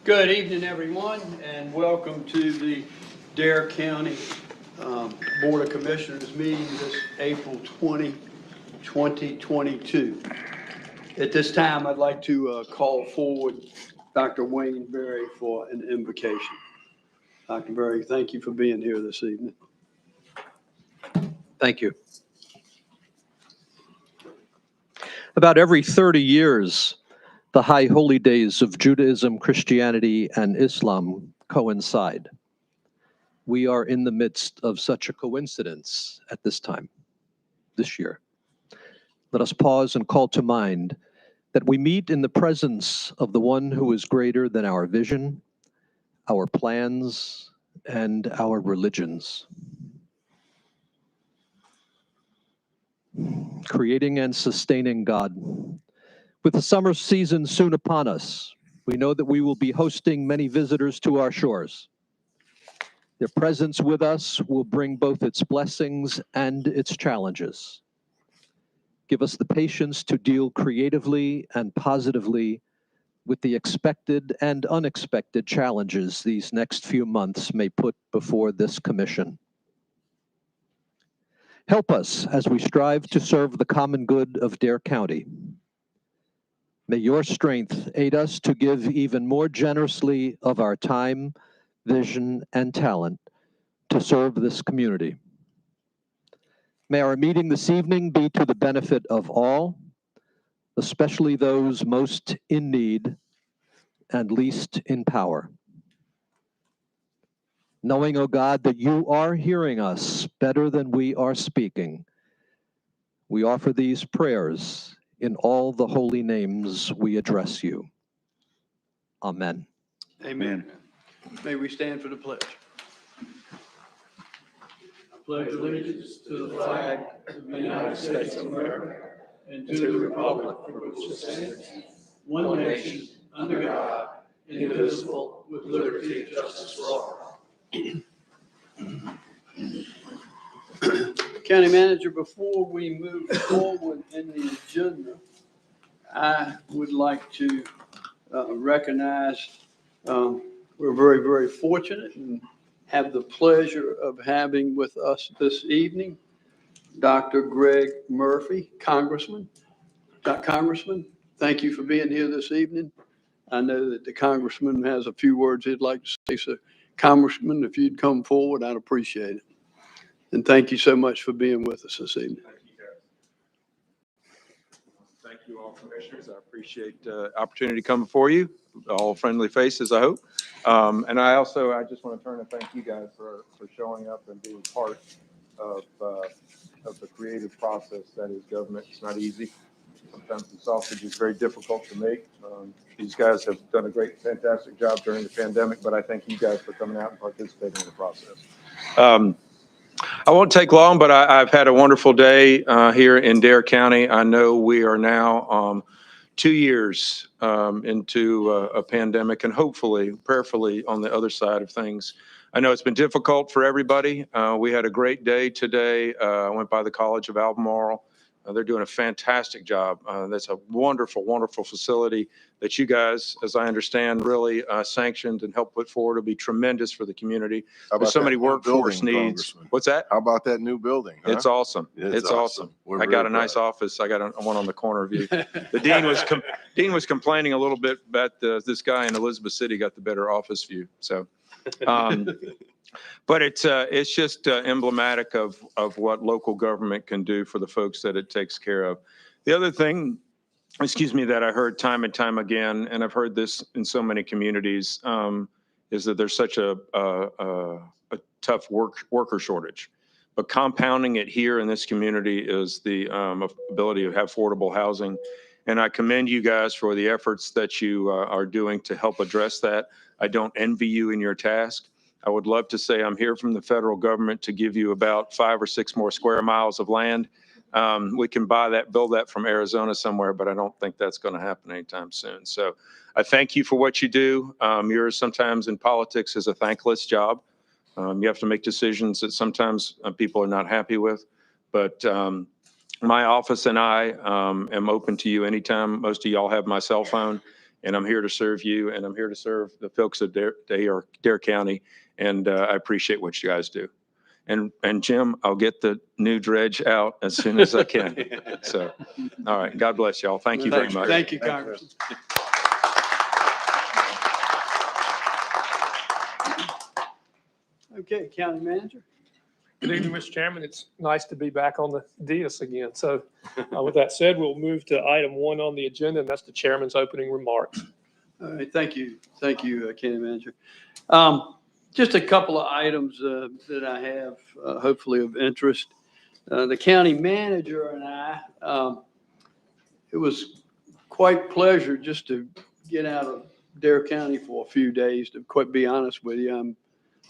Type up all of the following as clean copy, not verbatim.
Good evening, everyone, and welcome to the Dare County Board of Commissioners meeting this April 20, 2022. At this time, I'd like to call forward Dr. Wayne Berry for an invocation. Dr. Berry, thank you for being here this evening. Thank you. About every 30 years, the high holy days of Judaism, Christianity, and Islam coincide. We are in the midst of such a coincidence at this time, this year. Let us pause and call to mind that we meet in the presence of the one who is greater than our vision, our plans, and our religions. Creating and sustaining God. With the summer season soon upon us, we know that we will be hosting many visitors to our shores. Their presence with us will bring both its blessings and its challenges. Give us the patience to deal creatively and positively with the expected and unexpected challenges these next few months may put before this commission. Help us as we strive to serve the common good of Dare County. May your strength aid us to give even more generously of our time, vision, and talent to serve this community. May our meeting this evening be to the benefit of all, especially those most in need and least in power. Knowing, O God, that you are hearing us better than we are speaking, we offer these prayers in all the holy names we address you. Amen. Amen. May we stand for the pledge. I pledge allegiance to the flag of the United States of America and to the republic for which it stands, one nation, under God, indivisible, with liberty and justice for all. County Manager, before we move forward in the agenda, I would like to recognize we're very, very fortunate and have the pleasure of having with us this evening Dr. Greg Murphy, Congressman. Congressman, thank you for being here this evening. I know that the Congressman has a few words he'd like to say, so Congressman, if you'd come forward, I'd appreciate it. And thank you so much for being with us this evening. Thank you, Gary. Thank you all, commissioners. I appreciate the opportunity to come before you, all friendly faces, I hope. And I just want to turn and thank you guys for showing up and being part of the creative process that is government. It's not easy. Sometimes the sausage is very difficult to make. These guys have done a fantastic job during the pandemic, but I thank you guys for coming out and participating in the process. I won't take long, but I've had a wonderful day here in Dare County. I know we are now 2 years into a pandemic and hopefully, prayerfully, on the other side of things. I know it's been difficult for everybody. We had a great day today. I went by the College of Albemarle. They're doing a fantastic job. That's a wonderful, wonderful facility that you guys, as I understand, really sanctioned and helped put forward. It'll be tremendous for the community. There's so many workforce needs. What's that? How about that new building? Huh? It's awesome. It's awesome. I got a nice office. I got one on the corner of you. The dean was complaining a little bit about this guy in Elizabeth City got the better office view. So. But it's just emblematic of what local government can do for the folks that it takes care of. The other thing, that I heard time and time again, and I've heard this in so many communities, is that there's such a tough worker shortage. But compounding it here in this community is the ability to have affordable housing. And I commend you guys for the efforts that you are doing to help address that. I don't envy you in your task. I would love to say I'm here from the federal government to give you about 5 or 6 more square miles of land. We can build that from Arizona somewhere, but I don't think that's going to happen anytime soon. So I thank you for what you do. Yours sometimes in politics is a thankless job. You have to make decisions that sometimes people are not happy with. But my office and I am open to you anytime. Most of y'all have my cell phone. and I'm here to serve you, and I'm here to serve the folks of Dare County, and I appreciate what you guys do. And Jim, I'll get the new dredge out as soon as I can. So, all right. God bless y'all. Thank you very much. Thank you, Congressman. Okay, County Manager. Good evening, Mr. Chairman. It's nice to be back on the dais again. So with that said, we'll move to item 1 on the agenda, and that's the chairman's opening remarks. All right, thank you, County Manager. Just a couple of items that I have, hopefully of interest. The county manager and I, it was quite pleasure just to get out of Dare County for a few days. To quite be honest with you,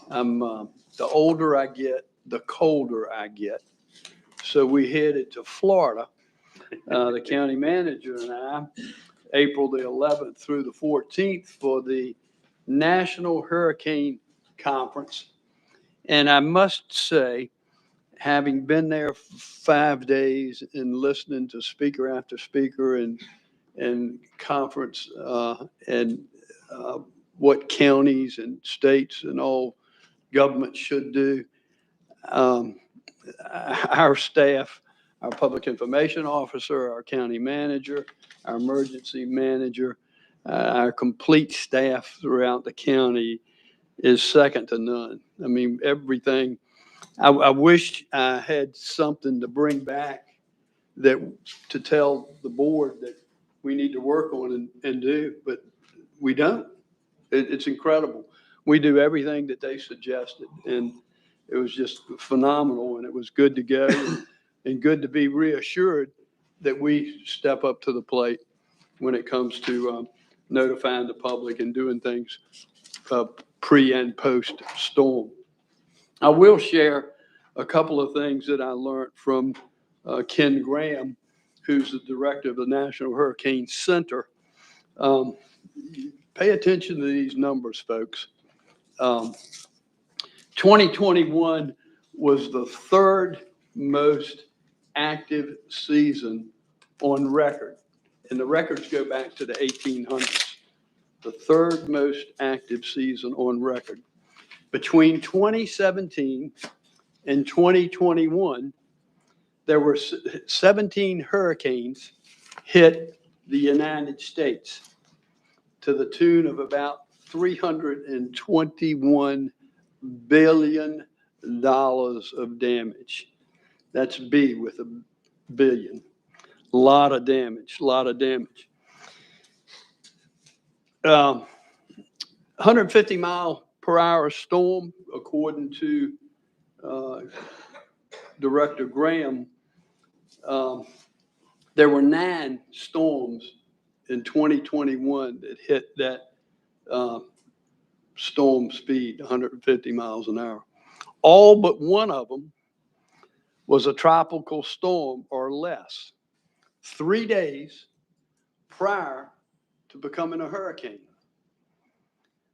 I'm the older I get, the colder I get. So we headed to Florida, the county manager and I, April the 11th through the 14th for the National Hurricane Conference. And I must say, having been there 5 days and listening to speaker after speaker and conference and what counties and states and all governments should do, our staff, our public information officer, our county manager, our emergency manager, our complete staff throughout the county is second to none. I mean, everything. I wish I had something to bring back to tell the board that we need to work on and do, but we don't. It's incredible. We do everything that they suggested, and it was just phenomenal, and it was good to go and good to be reassured that we step up to the plate when it comes to notifying the public and doing things pre and post storm. I will share a couple of things that I learned from Ken Graham, who's the director of the National Hurricane Center. Pay attention to these numbers, folks. 2021 was the third most active season on record. And the records go back to the 1800s. The third most active season on record. Between 2017 and 2021, there were 17 hurricanes hit the United States to the tune of about $321 billion of damage. That's B with a billion. A lot of damage. 150 mile per hour storm, according to Director Graham. There were 9 storms in 2021 that hit that storm speed, 150 miles an hour. All but one of them was a tropical storm or less, 3 days prior to becoming a hurricane.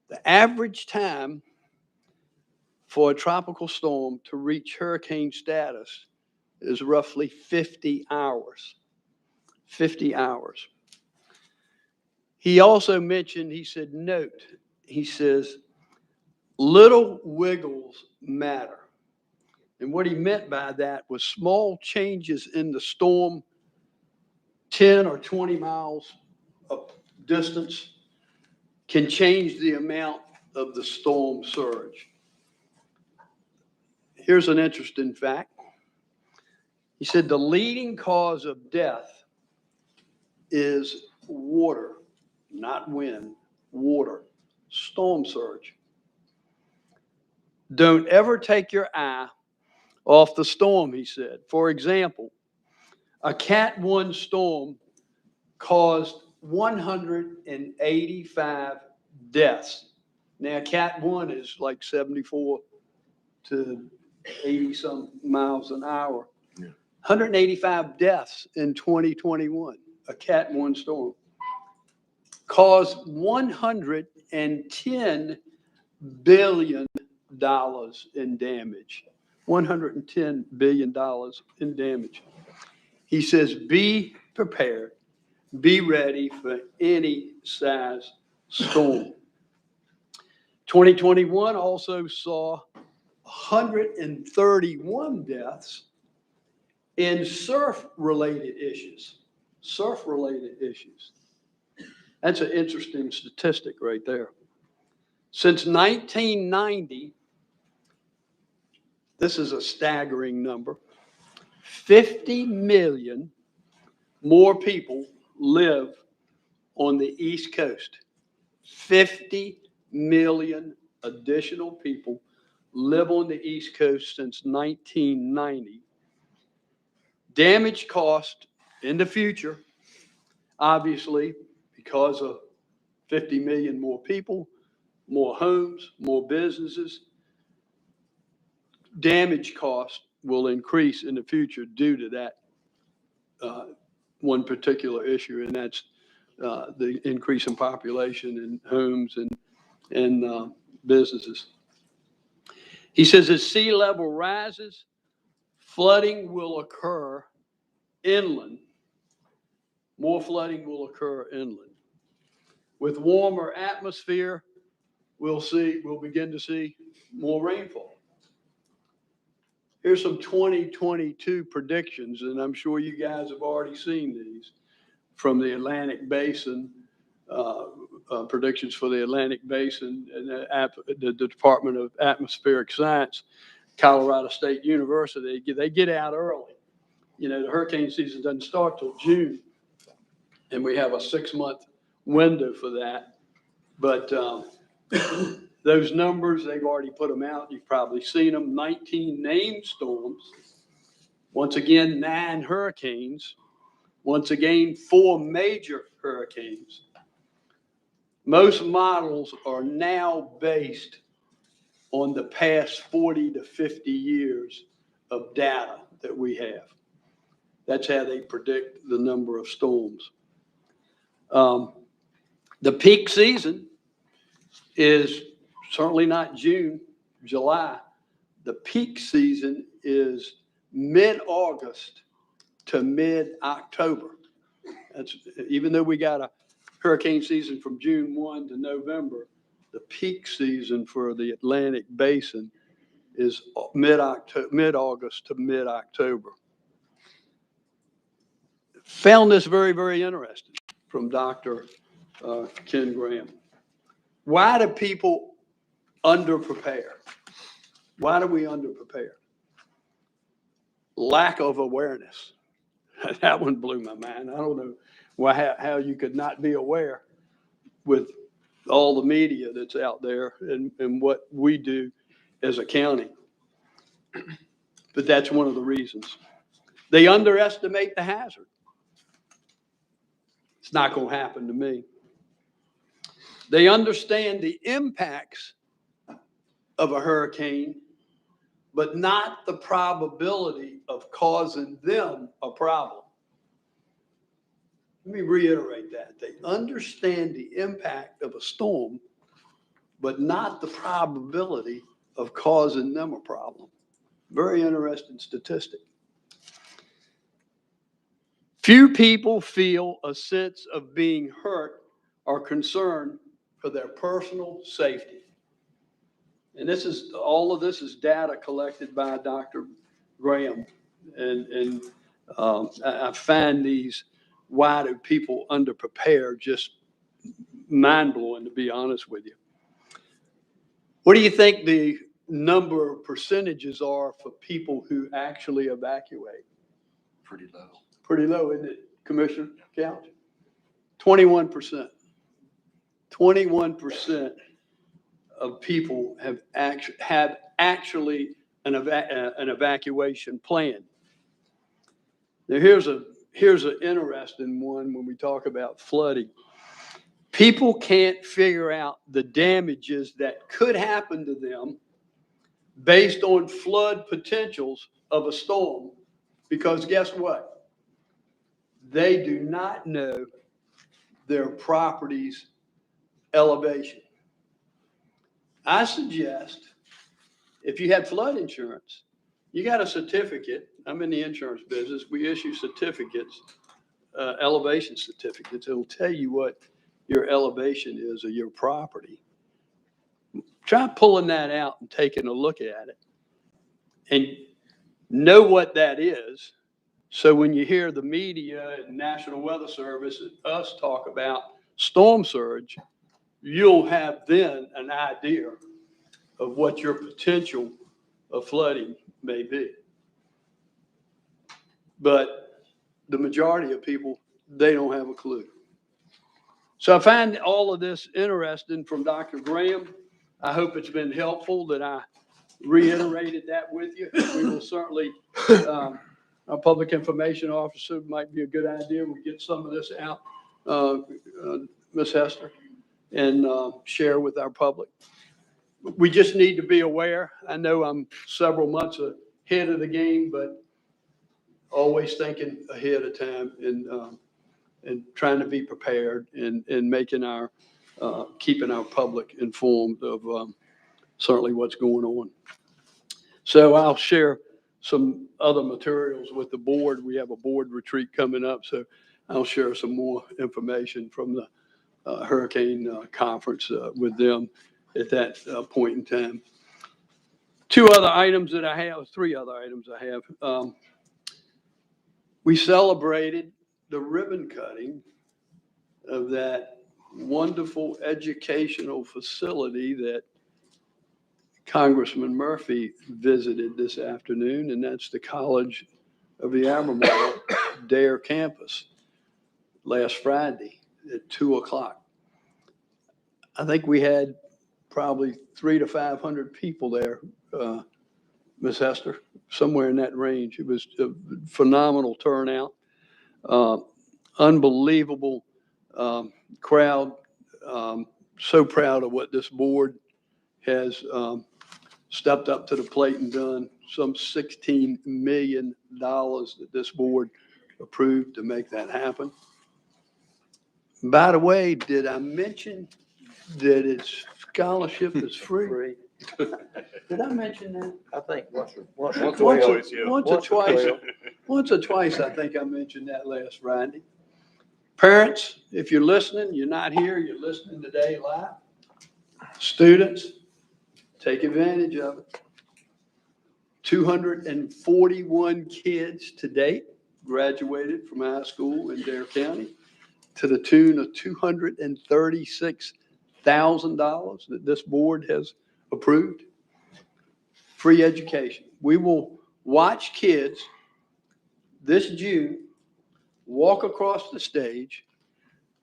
The average time for a tropical storm to reach hurricane status is roughly 50 hours. 50 hours. He also mentioned, he said, note, he says, little wiggles matter. And what he meant by that was small changes in the storm, 10 or 20 miles of distance, can change the amount of the storm surge. Here's an interesting fact. He said the leading cause of death is water, not wind, water, storm surge. Don't ever take your eye off the storm, he said. For example, a Cat 1 storm caused 185 deaths. Now, Cat 1 is like 74 to 80 some miles an hour. 185 deaths in 2021, a Cat 1 storm. Caused $110 billion in damage. $110 billion in damage. He says, be prepared be ready for any size storm. 2021 also saw 131 deaths in surf-related issues. Surf-related issues. That's an interesting statistic right there. Since 1990, this is a staggering number, 50 million more people live on the East Coast. 50 million additional people live on the East Coast since 1990. Damage cost in the future, obviously, because of 50 million more people, more homes, more businesses, damage cost will increase in the future due to that one particular issue, and that's the increase in population in homes and businesses. He says as sea level rises, flooding will occur inland. More flooding will occur inland. With warmer atmosphere, we'll begin to see more rainfall. Here's some 2022 predictions, and I'm sure you guys have already seen these from the Atlantic Basin, predictions for the Atlantic Basin and the Department of Atmospheric Science, Colorado State University. They get out early. You know, the hurricane season doesn't start till June, and we have a 6-month window for that. But those numbers, they've already put them out. You've probably seen them. 19 named storms. Once again, 9 hurricanes. Once again, 4 major hurricanes. Most models are now based on the past 40 to 50 years of data that we have. That's how they predict the number of storms. The peak season is certainly not June, July. The peak season is mid-August to mid-October. That's even though we got a hurricane season from June 1 to November, the peak season for the Atlantic Basin is mid-August to mid-October. Found this very, very interesting from Dr. Ken Graham. Why do people underprepare? Why do we underprepare? Lack of awareness. That one blew my mind. I don't know how you could not be aware with all the media that's out there and what we do as a county. But that's one of the reasons. They underestimate the hazard. It's not going to happen to me. They understand the impacts of a hurricane, but not the probability of causing them a problem. Let me reiterate that. They understand the impact of a storm, but not the probability of causing them a problem. Very interesting statistic. Few people feel a sense of being hurt or concerned for their personal safety. And all of this is data collected by Dr. Graham. And I find these, why do people underprepare, just mind-blowing, to be honest with you. What do you think the number of percentages are for people who actually evacuate? Pretty low. Pretty low, isn't it, Commissioner Couch? 21%. 21% of people have actually an evacuation plan. Now, here's an interesting one when we talk about flooding. People can't figure out the damages that could happen to them based on flood potentials of a storm, because guess what? They do not know their property's elevation. I suggest if you had flood insurance, you got a certificate. I'm in the insurance business. We issue certificates elevation certificates. It'll tell you what your elevation is of your property. Try pulling that out and taking a look at it and know what that is. So when you hear the media and National Weather Service and us talk about storm surge, you'll have then an idea of what your potential of flooding may be. But the majority of people, they don't have a clue. So I find all of this interesting from Dr. Graham. I hope it's been helpful that I reiterated that with you. We will certainly, our public information officer might be a good idea. We'll get some of this out, Ms. Hester, and share with our public. We just need to be aware. I know I'm several months ahead of the game, but always thinking ahead of time and trying to be prepared and making our, keeping our public informed of certainly what's going on. So I'll share some other materials with the board. We have a board retreat coming up, so I'll share some more information from the hurricane conference with them at that point in time. Three other items I have. We celebrated the ribbon cutting of that wonderful educational facility that Congressman Murphy visited this afternoon, and that's the College of the Albemarle Dare campus last Friday at 2:00. I think we had probably 300 to 500 people there, Ms. Hester, somewhere in that range. It was a phenomenal turnout, unbelievable crowd. So proud of what this board has stepped up to the plate and done. Some $16 million that this board approved to make that happen. By the way, did I mention that its scholarship is free? Did I mention that? I think once or twice, I think I mentioned that last Friday. Parents, if you're listening, you're not here, you're listening today live. Students, take advantage of it. 241 kids to date graduated from high school in Dare County to the tune of $236,000 that this board has approved. Free education. We will watch kids this June walk across the stage,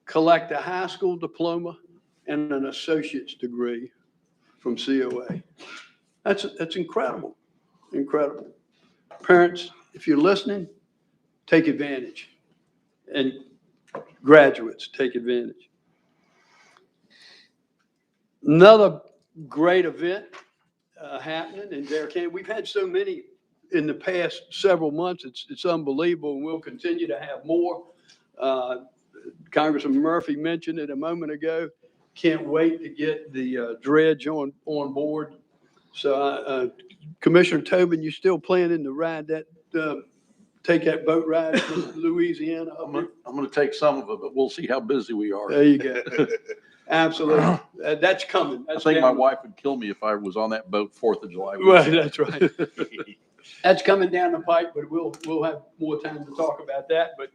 collect a high school diploma and an associate's degree from COA. That's incredible, incredible. Parents, if you're listening, take advantage. And graduates, take advantage. Another great event happening in Dare County. We've had so many in the past several months. It's unbelievable, and we'll continue to have more. Congressman Murphy mentioned it a moment ago. Can't wait to get the dredge on board. So, Commissioner Tobin, you still planning to ride that, take that boat ride to Louisiana? I'm going to take some of it, but we'll see how busy we are. There you go. Absolutely. That's coming. I think my wife would kill me if I was on that boat 4th of July. Right, that's right. That's coming down the pipe, but we'll have more time to talk about that. But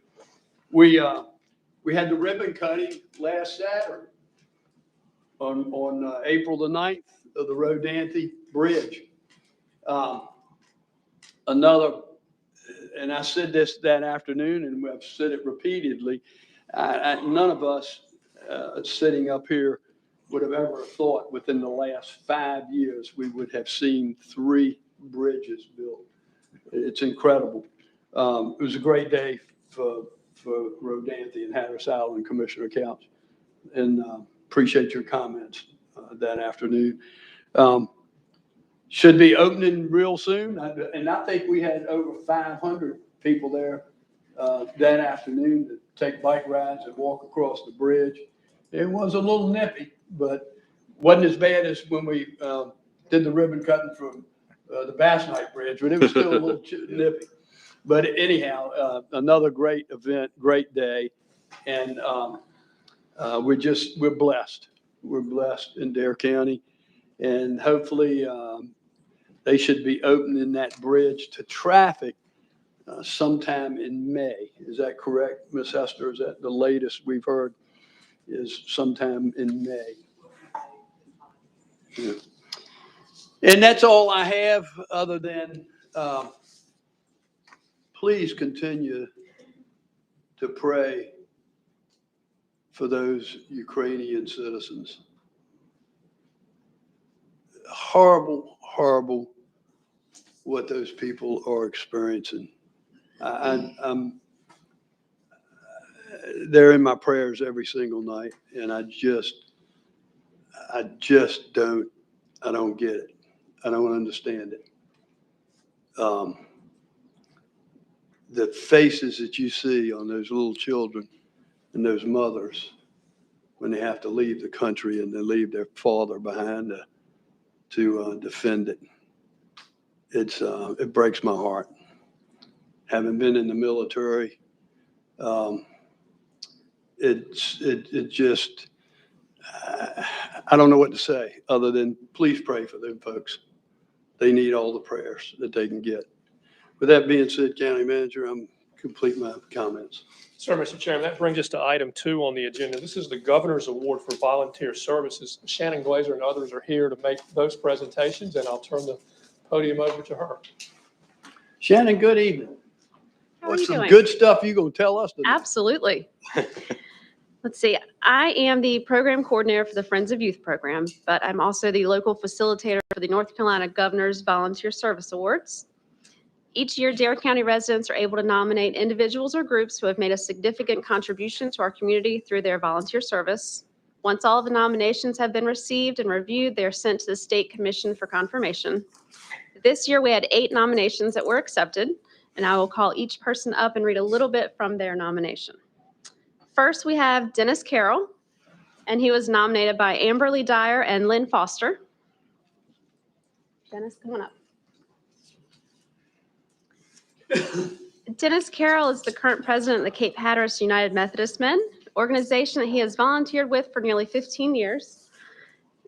we had the ribbon cutting last Saturday on April the 9th of the Rodanthe Bridge. Another, and I said this that afternoon, and I've said it repeatedly, none of us sitting up here would have ever thought within the last 5 years we would have seen 3 bridges built. It's incredible. It was a great day for Rodanthe and Hatteras Island, Commissioner Couch, and appreciate your comments that afternoon. Should be opening real soon, and I think we had over 500 people there that afternoon to take bike rides and walk across the bridge. It was a little nippy, but wasn't as bad as when we did the ribbon cutting from the Bass Knife Bridge, but it was still a little nippy. But anyhow, another great event, great day. And we're blessed. We're blessed in Dare County. And hopefully they should be opening that bridge to traffic sometime in May. Is that correct, Ms. Hester? Is that the latest we've heard is sometime in May? Yeah. And that's all I have other than please continue to pray for those Ukrainian citizens. Horrible, horrible what those people are experiencing. They're in my prayers every single night, and I don't get it. I don't understand it. The faces that you see on those little children and those mothers when they have to leave the country and they leave their father behind to defend it. It breaks my heart. Having been in the military, it just, I don't know what to say other than please pray for them folks. They need all the prayers that they can get. With that being said, County Manager, I'm complete my comments. Sir, Mr. Chairman, that brings us to item 2 on the agenda. This is the Governor's Award for Volunteer Services. Shannon Glazer and others are here to make those presentations, and I'll turn the podium over to her. Shannon, good evening. How are What's you some doing? good stuff you gonna tell us today? Absolutely. Let's see. I am the program coordinator for the Friends of Youth program, but I'm also the local facilitator for the North Carolina Governor's Volunteer Service Awards. Each year, Dare County residents are able to nominate individuals or groups who have made a significant contribution to our community through their volunteer service. Once all of the nominations have been received and reviewed, they are sent to the State Commission for confirmation. This year, we had 8 nominations that were accepted, and I will call each person up and read a little bit from their nomination. First, we have Dennis Carroll, and he was nominated by Amberly Dyer and Lynn Foster. Dennis, come on up. Dennis Carroll is the current president of the Cape Hatteras United Methodist Men, organization that he has volunteered with for nearly 15 years.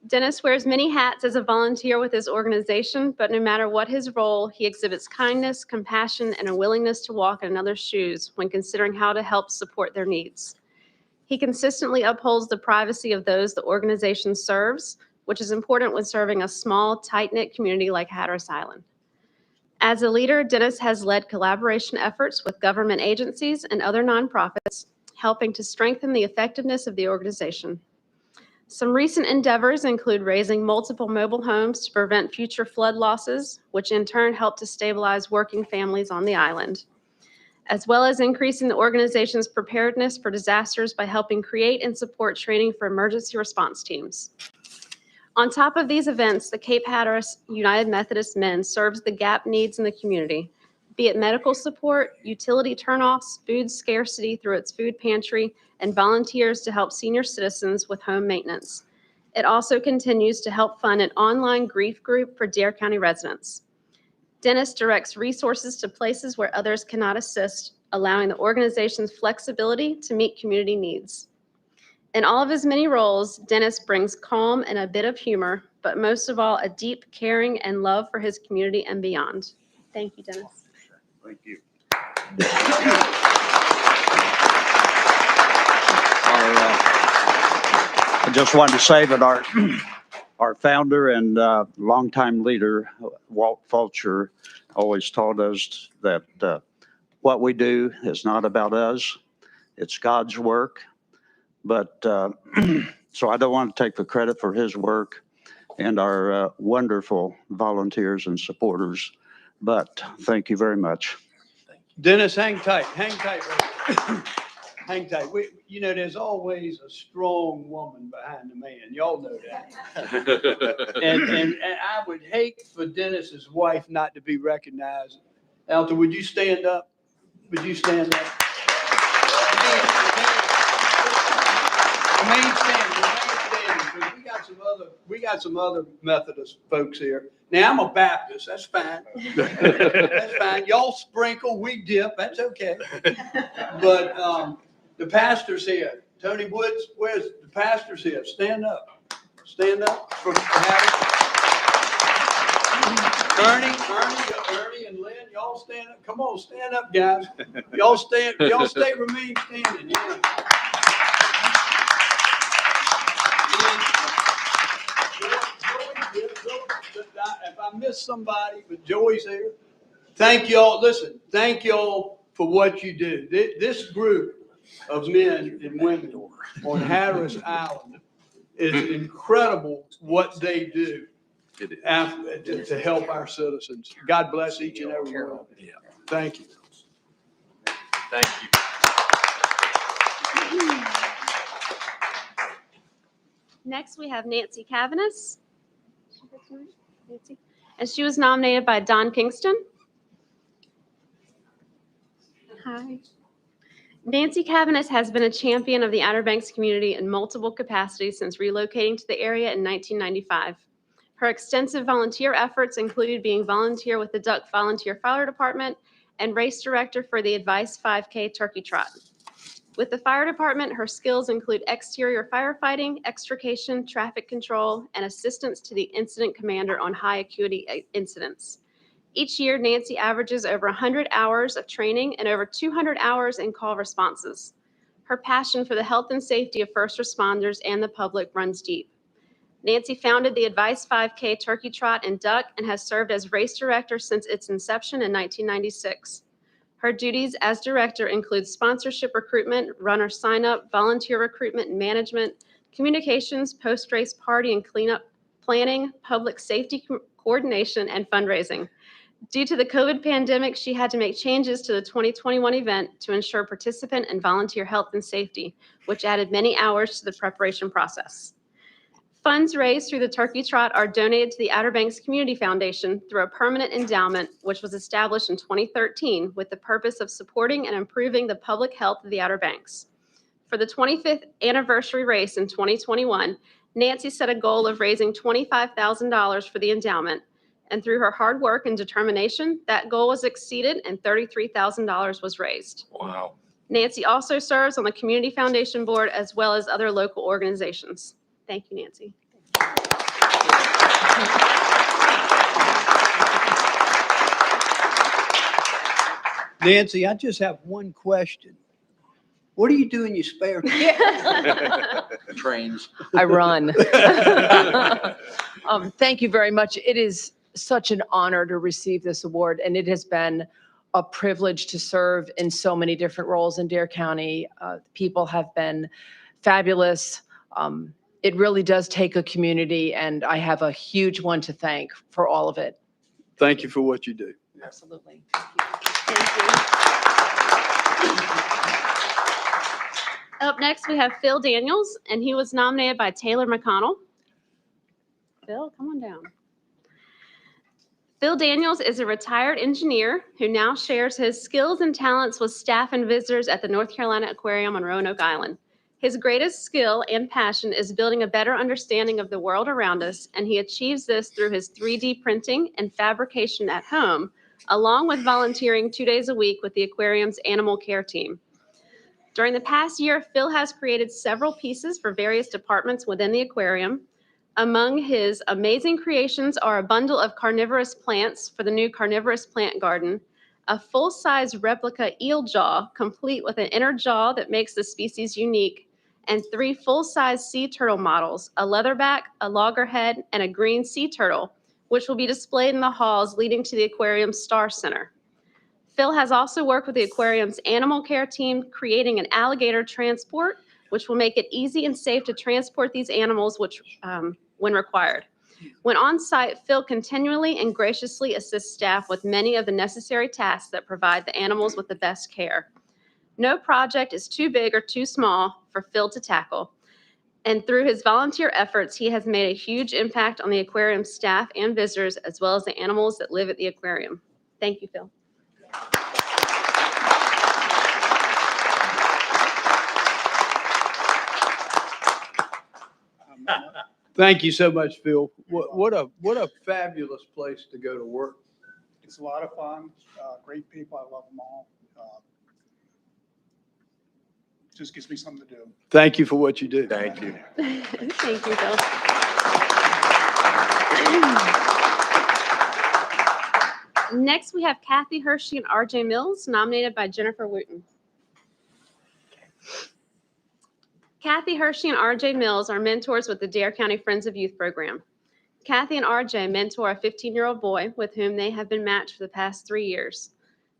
Dennis wears many hats as a volunteer with his organization, but no matter what his role, he exhibits kindness, compassion, and a willingness to walk in another's shoes when considering how to help support their needs. He consistently upholds the privacy of those the organization serves, which is important when serving a small, tight-knit community like Hatteras Island. As a leader, Dennis has led collaboration efforts with government agencies and other nonprofits, helping to strengthen the effectiveness of the organization. Some recent endeavors include raising multiple mobile homes to prevent future flood losses, which in turn help to stabilize working families on the island, as well as increasing the organization's preparedness for disasters by helping create and support training for emergency response teams. On top of these events, the Cape Hatteras United Methodist Men serves the gap needs in the community, be it medical support, utility turnoffs, food scarcity through its food pantry, and volunteers to help senior citizens with home maintenance. It also continues to help fund an online grief group for Dare County residents. Dennis directs resources to places where others cannot assist, allowing the organization's flexibility to meet community needs. In all of his many roles, Dennis brings calm and a bit of humor, but most of all, a deep caring and love for his community and beyond. Thank you, Dennis. Thank you. I just wanted to say that our founder and longtime leader, Walt Fulcher, always taught us that what we do is not about us, it's God's work. But so I don't want to take the credit for his work and our wonderful volunteers and supporters, but thank you very much. Dennis, hang tight, hang tight. Hang tight. There's always a strong woman behind the man. Y'all know that. And I would hate for Dennis's wife not to be recognized. Alta, would you stand up? Would you stand up? Remain standing, because we got some other Methodist folks here. Now, I'm a Baptist, that's fine. That's fine. Y'all sprinkle, we dip, that's okay. But, the pastor's here. Tony Woods, where's the pastor's here? Stand up. Stand up. Ernie and Lynn, y'all stand up. Come on, stand up, guys. Y'all remain standing. Yeah. If I miss somebody, but Joey's here. Thank y'all. Listen, thank y'all for what you do. This group of men and women on Hatteras Island is incredible what they do to help our citizens. God bless each and every one of them. Thank you. Thank you. Next, we have Nancy Cavanis. Nancy. And she was nominated by Don Kingston. Hi. Nancy Cavanis has been a champion of the Outer Banks community in multiple capacities since relocating to the area in 1995. Her extensive volunteer efforts included being volunteer with the Duck Volunteer Fire Department and race director for the Advice 5K Turkey Trot. With the fire department, her skills include exterior firefighting, extrication, traffic control, and assistance to the incident commander on high acuity incidents. Each year, Nancy averages over 100 hours of training and over 200 hours in call responses. Her passion for the health and safety of first responders and the public runs deep. Nancy founded the Advice 5K Turkey Trot in Duck and has served as race director since its inception in 1996. Her duties as director include sponsorship recruitment, runner sign-up, volunteer recruitment and management, communications, post-race party and cleanup planning, public safety coordination, and fundraising. Due to the COVID pandemic, she had to make changes to the 2021 event to ensure participant and volunteer health and safety, which added many hours to the preparation process. Funds raised through the Turkey Trot are donated to the Outer Banks Community Foundation through a permanent endowment, which was established in 2013 with the purpose of supporting and improving the public health of the Outer Banks. For the 25th anniversary race in 2021, Nancy set a goal of raising $25,000 for the endowment, and through her hard work and determination, that goal was exceeded and $33,000 was raised. Wow. Nancy also serves on the Community Foundation Board as well as other local organizations. Thank you, Nancy. Nancy, I just have one question. What do you do in your spare time? Trains. I run. Thank you very much. It is such an honor to receive this award, and it has been a privilege to serve in so many different roles in Dare County. People have been fabulous. It really does take a community, and I have a huge one to thank for all of it. Thank you for what you do. Absolutely. Thank you. Up next, we have Phil Daniels, and he was nominated by Taylor McConnell. Phil, come on down. Phil Daniels is a retired engineer who now shares his skills and talents with staff and visitors at the North Carolina Aquarium on Roanoke Island. His greatest skill and passion is building a better understanding of the world around us, and he achieves this through his 3D printing and fabrication at home, along with volunteering 2 days a week with the aquarium's animal care team. During the past year, Phil has created several pieces for various departments within the aquarium. Among his amazing creations are a bundle of carnivorous plants for the new carnivorous plant garden, a full-size replica eel jaw complete with an inner jaw that makes the species unique, and 3 full-size sea turtle models, a leatherback, a loggerhead, and a green sea turtle, which will be displayed in the halls leading to the aquarium's Star Center. Phil has also worked with the aquarium's animal care team, creating an alligator transport, which will make it easy and safe to transport these animals when required. When on site, Phil continually and graciously assists staff with many of the necessary tasks that provide the animals with the best care. No project is too big or too small for Phil to tackle. And through his volunteer efforts, he has made a huge impact on the aquarium staff and visitors, as well as the animals that live at the aquarium. Thank you, Phil. Thank you so much, Phil. What a fabulous place to go to work. It's a lot of fun, great people, I love them all. Just gives me something to do. Thank you for what you do. Thank you. Thank you, Bill. Next, we have Kathy Hershey and RJ Mills, nominated by Jennifer Wooten. Kathy Hershey and RJ Mills are mentors with the Dare County Friends of Youth program. Kathy and RJ mentor a 15-year-old boy with whom they have been matched for the past 3 years.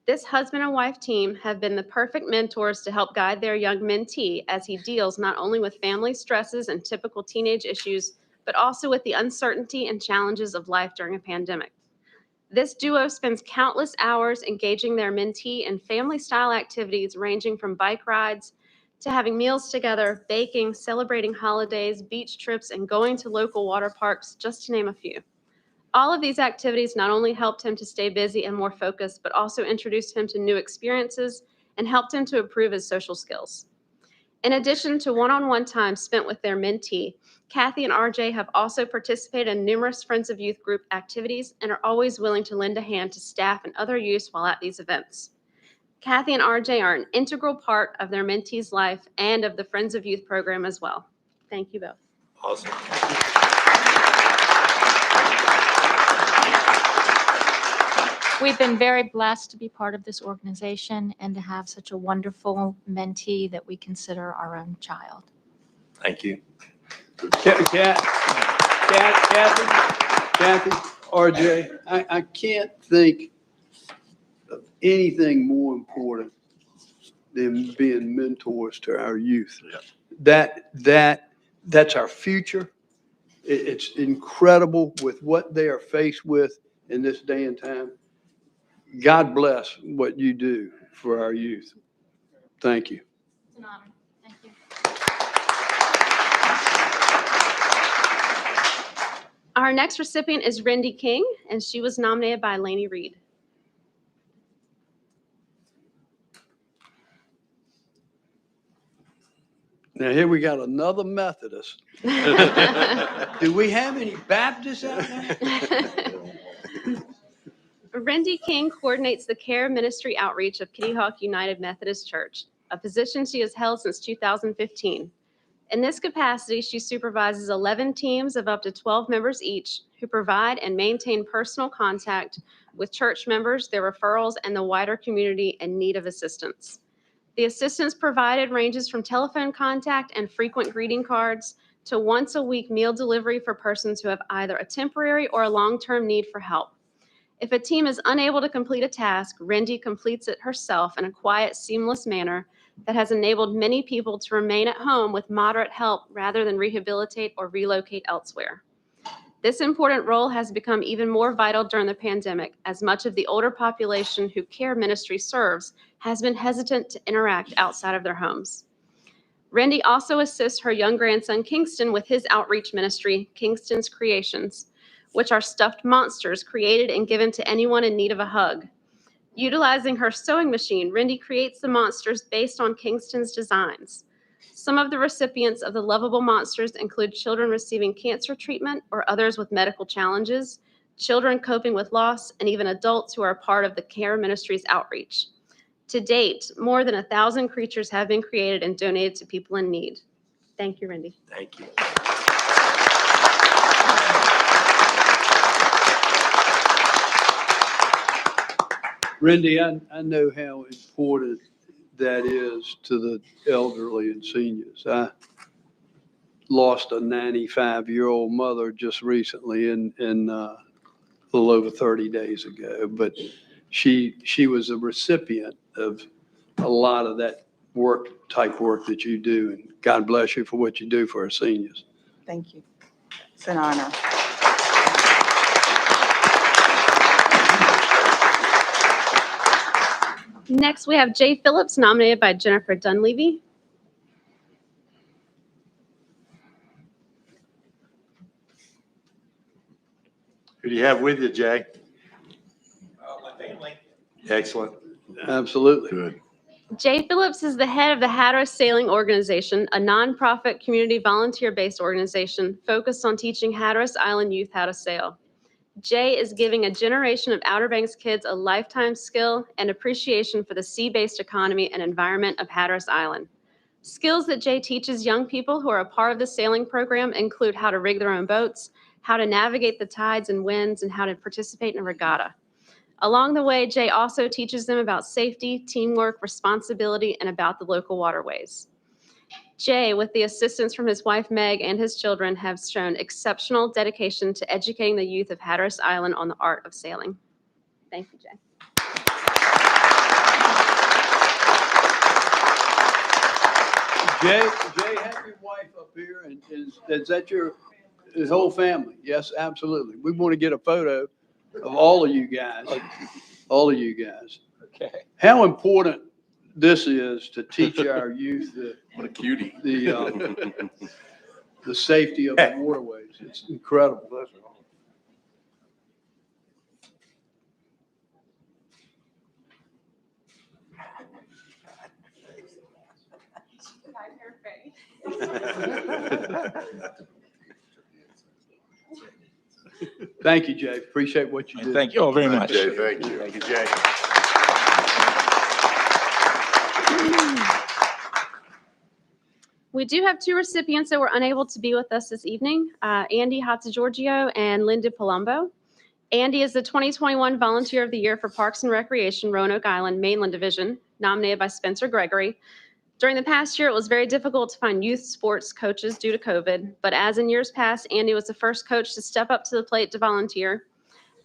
This husband and wife team have been the perfect mentors to help guide their young mentee as he deals not only with family stresses and typical teenage issues, but also with the uncertainty and challenges of life during a pandemic. This duo spends countless hours engaging their mentee in family-style activities ranging from bike rides to having meals together, baking, celebrating holidays, beach trips, and going to local water parks, just to name a few. All of these activities not only helped him to stay busy and more focused, but also introduced him to new experiences and helped him to improve his social skills. In addition to one-on-one time spent with their mentee, Kathy and RJ have also participated in numerous Friends of Youth group activities and are always willing to lend a hand to staff and other youths while at these events. Kathy and RJ are an integral part of their mentee's life and of the Friends of Youth program as well. Thank you both. Awesome. We've been very blessed to be part of this organization and to have such a wonderful mentee that we consider our own child. Thank you. Kathy, RJ, I can't think of anything more important than being mentors to our youth. That's our future. It's incredible with what they are faced with in this day and time. God bless what you do for our youth. Thank you. It's an honor. Thank you. Our next recipient is Rendy King, and she was nominated by Laney Reed. Now here we got another Methodist. Do we have any Baptists out there? Rendy King coordinates the care ministry outreach of Kitty Hawk United Methodist Church, a position she has held since 2015. In this capacity, she supervises 11 teams of up to 12 members each who provide and maintain personal contact with church members, their referrals, and the wider community in need of assistance. The assistance provided ranges from telephone contact and frequent greeting cards to once-a-week meal delivery for persons who have either a temporary or a long-term need for help. If a team is unable to complete a task, Rendy completes it herself in a quiet, seamless manner that has enabled many people to remain at home with moderate help rather than rehabilitate or relocate elsewhere. This important role has become even more vital during the pandemic, as much of the older population who care ministry serves has been hesitant to interact outside of their homes. Rendy also assists her young grandson, Kingston, with his outreach ministry, Kingston's Creations, which are stuffed monsters created and given to anyone in need of a hug. Utilizing her sewing machine, Rendy creates the monsters based on Kingston's designs. Some of the recipients of the lovable monsters include children receiving cancer treatment or others with medical challenges, children coping with loss, and even adults who are a part of the care ministry's outreach. To date, more than 1,000 creatures have been created and donated to people in need. Thank you, Rendy. Thank you. Rendy, I know how important that is to the elderly and seniors. I lost a 95-year-old mother just recently in a little over 30 days ago, but she was a recipient of a lot of that type work that you do, and God bless you for what you do for our seniors. Thank you. It's an honor. Next, we have Jay Phillips, nominated by Jennifer Dunleavy. Who do you have with you, Jay? My family. Excellent. Absolutely. Good. Jay Phillips is the head of the Hatteras Sailing Organization, a nonprofit community volunteer-based organization focused on teaching Hatteras Island youth how to sail. Jay is giving a generation of Outer Banks kids a lifetime skill and appreciation for the sea-based economy and environment of Hatteras Island. Skills that Jay teaches young people who are a part of the sailing program include how to rig their own boats, how to navigate the tides and winds, and how to participate in a regatta. Along the way, Jay also teaches them about safety, teamwork, responsibility, and about the local waterways. Jay, with the assistance from his wife Meg and his children, have shown exceptional dedication to educating the youth of Hatteras Island on the art of sailing. Thank you, Jay. Jay, have your wife up here, and is that his whole family? Yes, absolutely. We want to get a photo of all of you guys, Okay. How important this is to teach our youth What a cutie. the safety of the waterways. It's incredible. Thank you, Jay. Appreciate what you do. Thank you all very much. Jay, thank you. Thank you, Jay. We do have two recipients that were unable to be with us this evening, Andy Hatzagiorgio and Linda Palumbo. Andy is the 2021 Volunteer of the Year for Parks and Recreation, Roanoke Island, Mainland Division, nominated by Spencer Gregory. During the past year, it was very difficult to find youth sports coaches due to COVID, but as in years past, Andy was the first coach to step up to the plate to volunteer.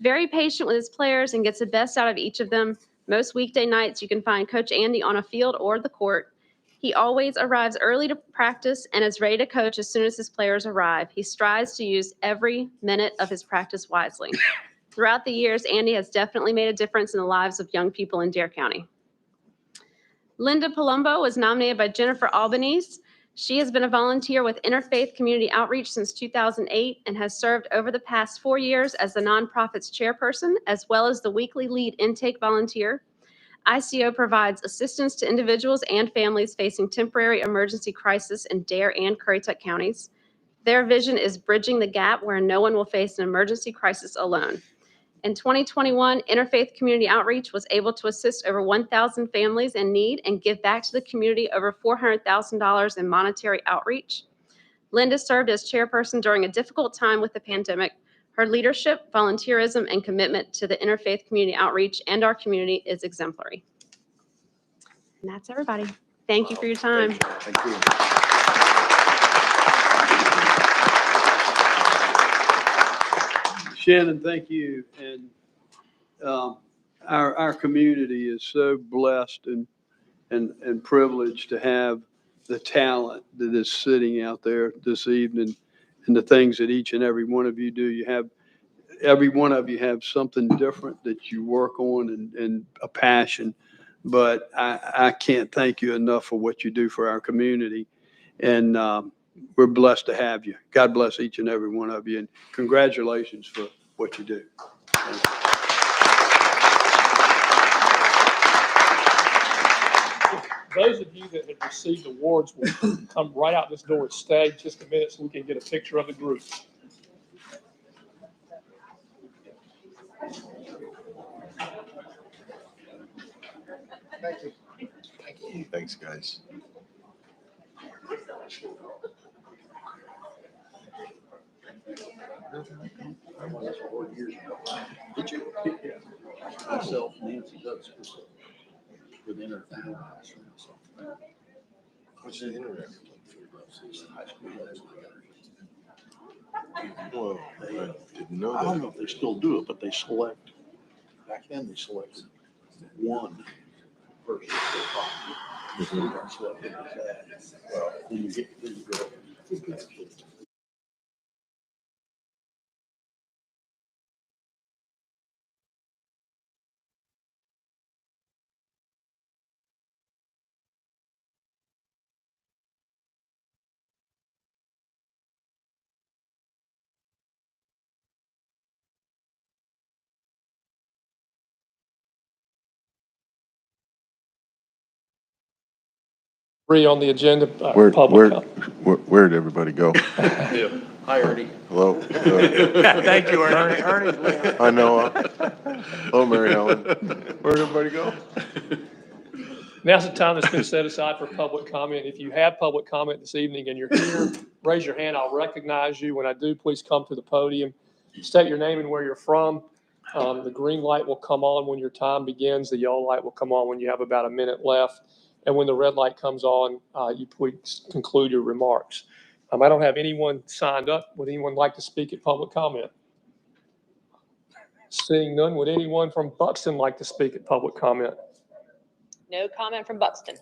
Very patient with his players and gets the best out of each of them. Most weekday nights, you can find Coach Andy on a field or the court. He always arrives early to practice and is ready to coach as soon as his players arrive. He strives to use every minute of his practice wisely. Throughout the years, Andy has definitely made a difference in the lives of young people in Dare County. Linda Palumbo was nominated by Jennifer Albanese. She has been a volunteer with Interfaith Community Outreach since 2008 and has served over the past 4 years as the nonprofit's chairperson, as well as the weekly lead intake volunteer. ICO provides assistance to individuals and families facing temporary emergency crisis in Dare and Currituck counties. Their vision is bridging the gap where no one will face an emergency crisis alone. In 2021, Interfaith Community Outreach was able to assist over 1,000 families in need and give back to the community over $400,000 in monetary outreach. Linda served as chairperson during a difficult time with the pandemic. Her leadership, volunteerism, and commitment to the Interfaith Community Outreach and our community is exemplary. And that's everybody. Thank you for your time. Thank you. Shannon, thank you. And our community is so blessed and privileged to have the talent that is sitting out there this evening and the things that each and every one of you do. Every one of you have something different that you work on and a passion. But I can't thank you enough for what you do for our community. And we're blessed to have you. God bless each and every one of you. And congratulations for what you do. Those of you that have received awards will come right out this door and stay just a minute so we can get a picture of the group. Thank you. Thank you. Thanks, guys. Did you? Myself, Nancy does. With internet. What's the internet? Well, I didn't know I don't that. know if they still do it, but they select, back then they selected one person. Selected as that. Then you go. 3 on the agenda, Where'd public comment. where'd everybody go? Hi, Ernie. Hello? Thank you, Ernie. I know. Hello, Mary Helen. Where'd everybody go? Now's the time that's been set aside for public comment. If you have public comment this evening and you're here, raise your hand. I'll recognize you. When I do, please come to the podium. State your name and where you're from. The green light will come on when your time begins. The yellow light will come on when you have about a minute left. And when the red light comes on, you please conclude your remarks. I don't have anyone signed up. Would anyone like to speak at public comment? Seeing none, would anyone from Buxton like to speak at public comment? No comment from Buxton.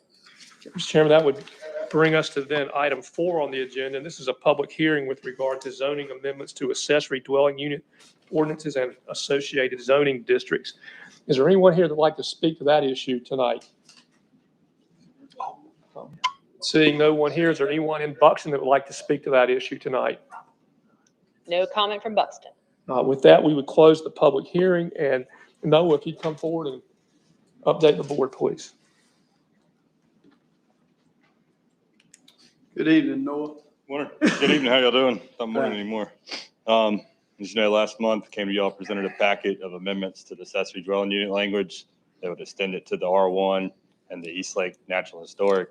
Mr. Chairman, that would bring us to then item 4 on the agenda. And this is a public hearing with regard to zoning amendments to accessory dwelling unit ordinances and associated zoning districts. Is there anyone here that'd like to speak to that issue tonight? Seeing no one here, is there anyone in Buxton that would like to speak to that issue tonight? No comment from Buxton. With that, we would close the public hearing, and Noah, if you'd come forward and update the board, please. Good evening, Noah. Morning. Good evening. How y'all doing? Not morning anymore. As you know, last month came to y'all, presented a packet of amendments to the accessory dwelling unit language that would extend it to the R1 and the East Lake Natural Historic.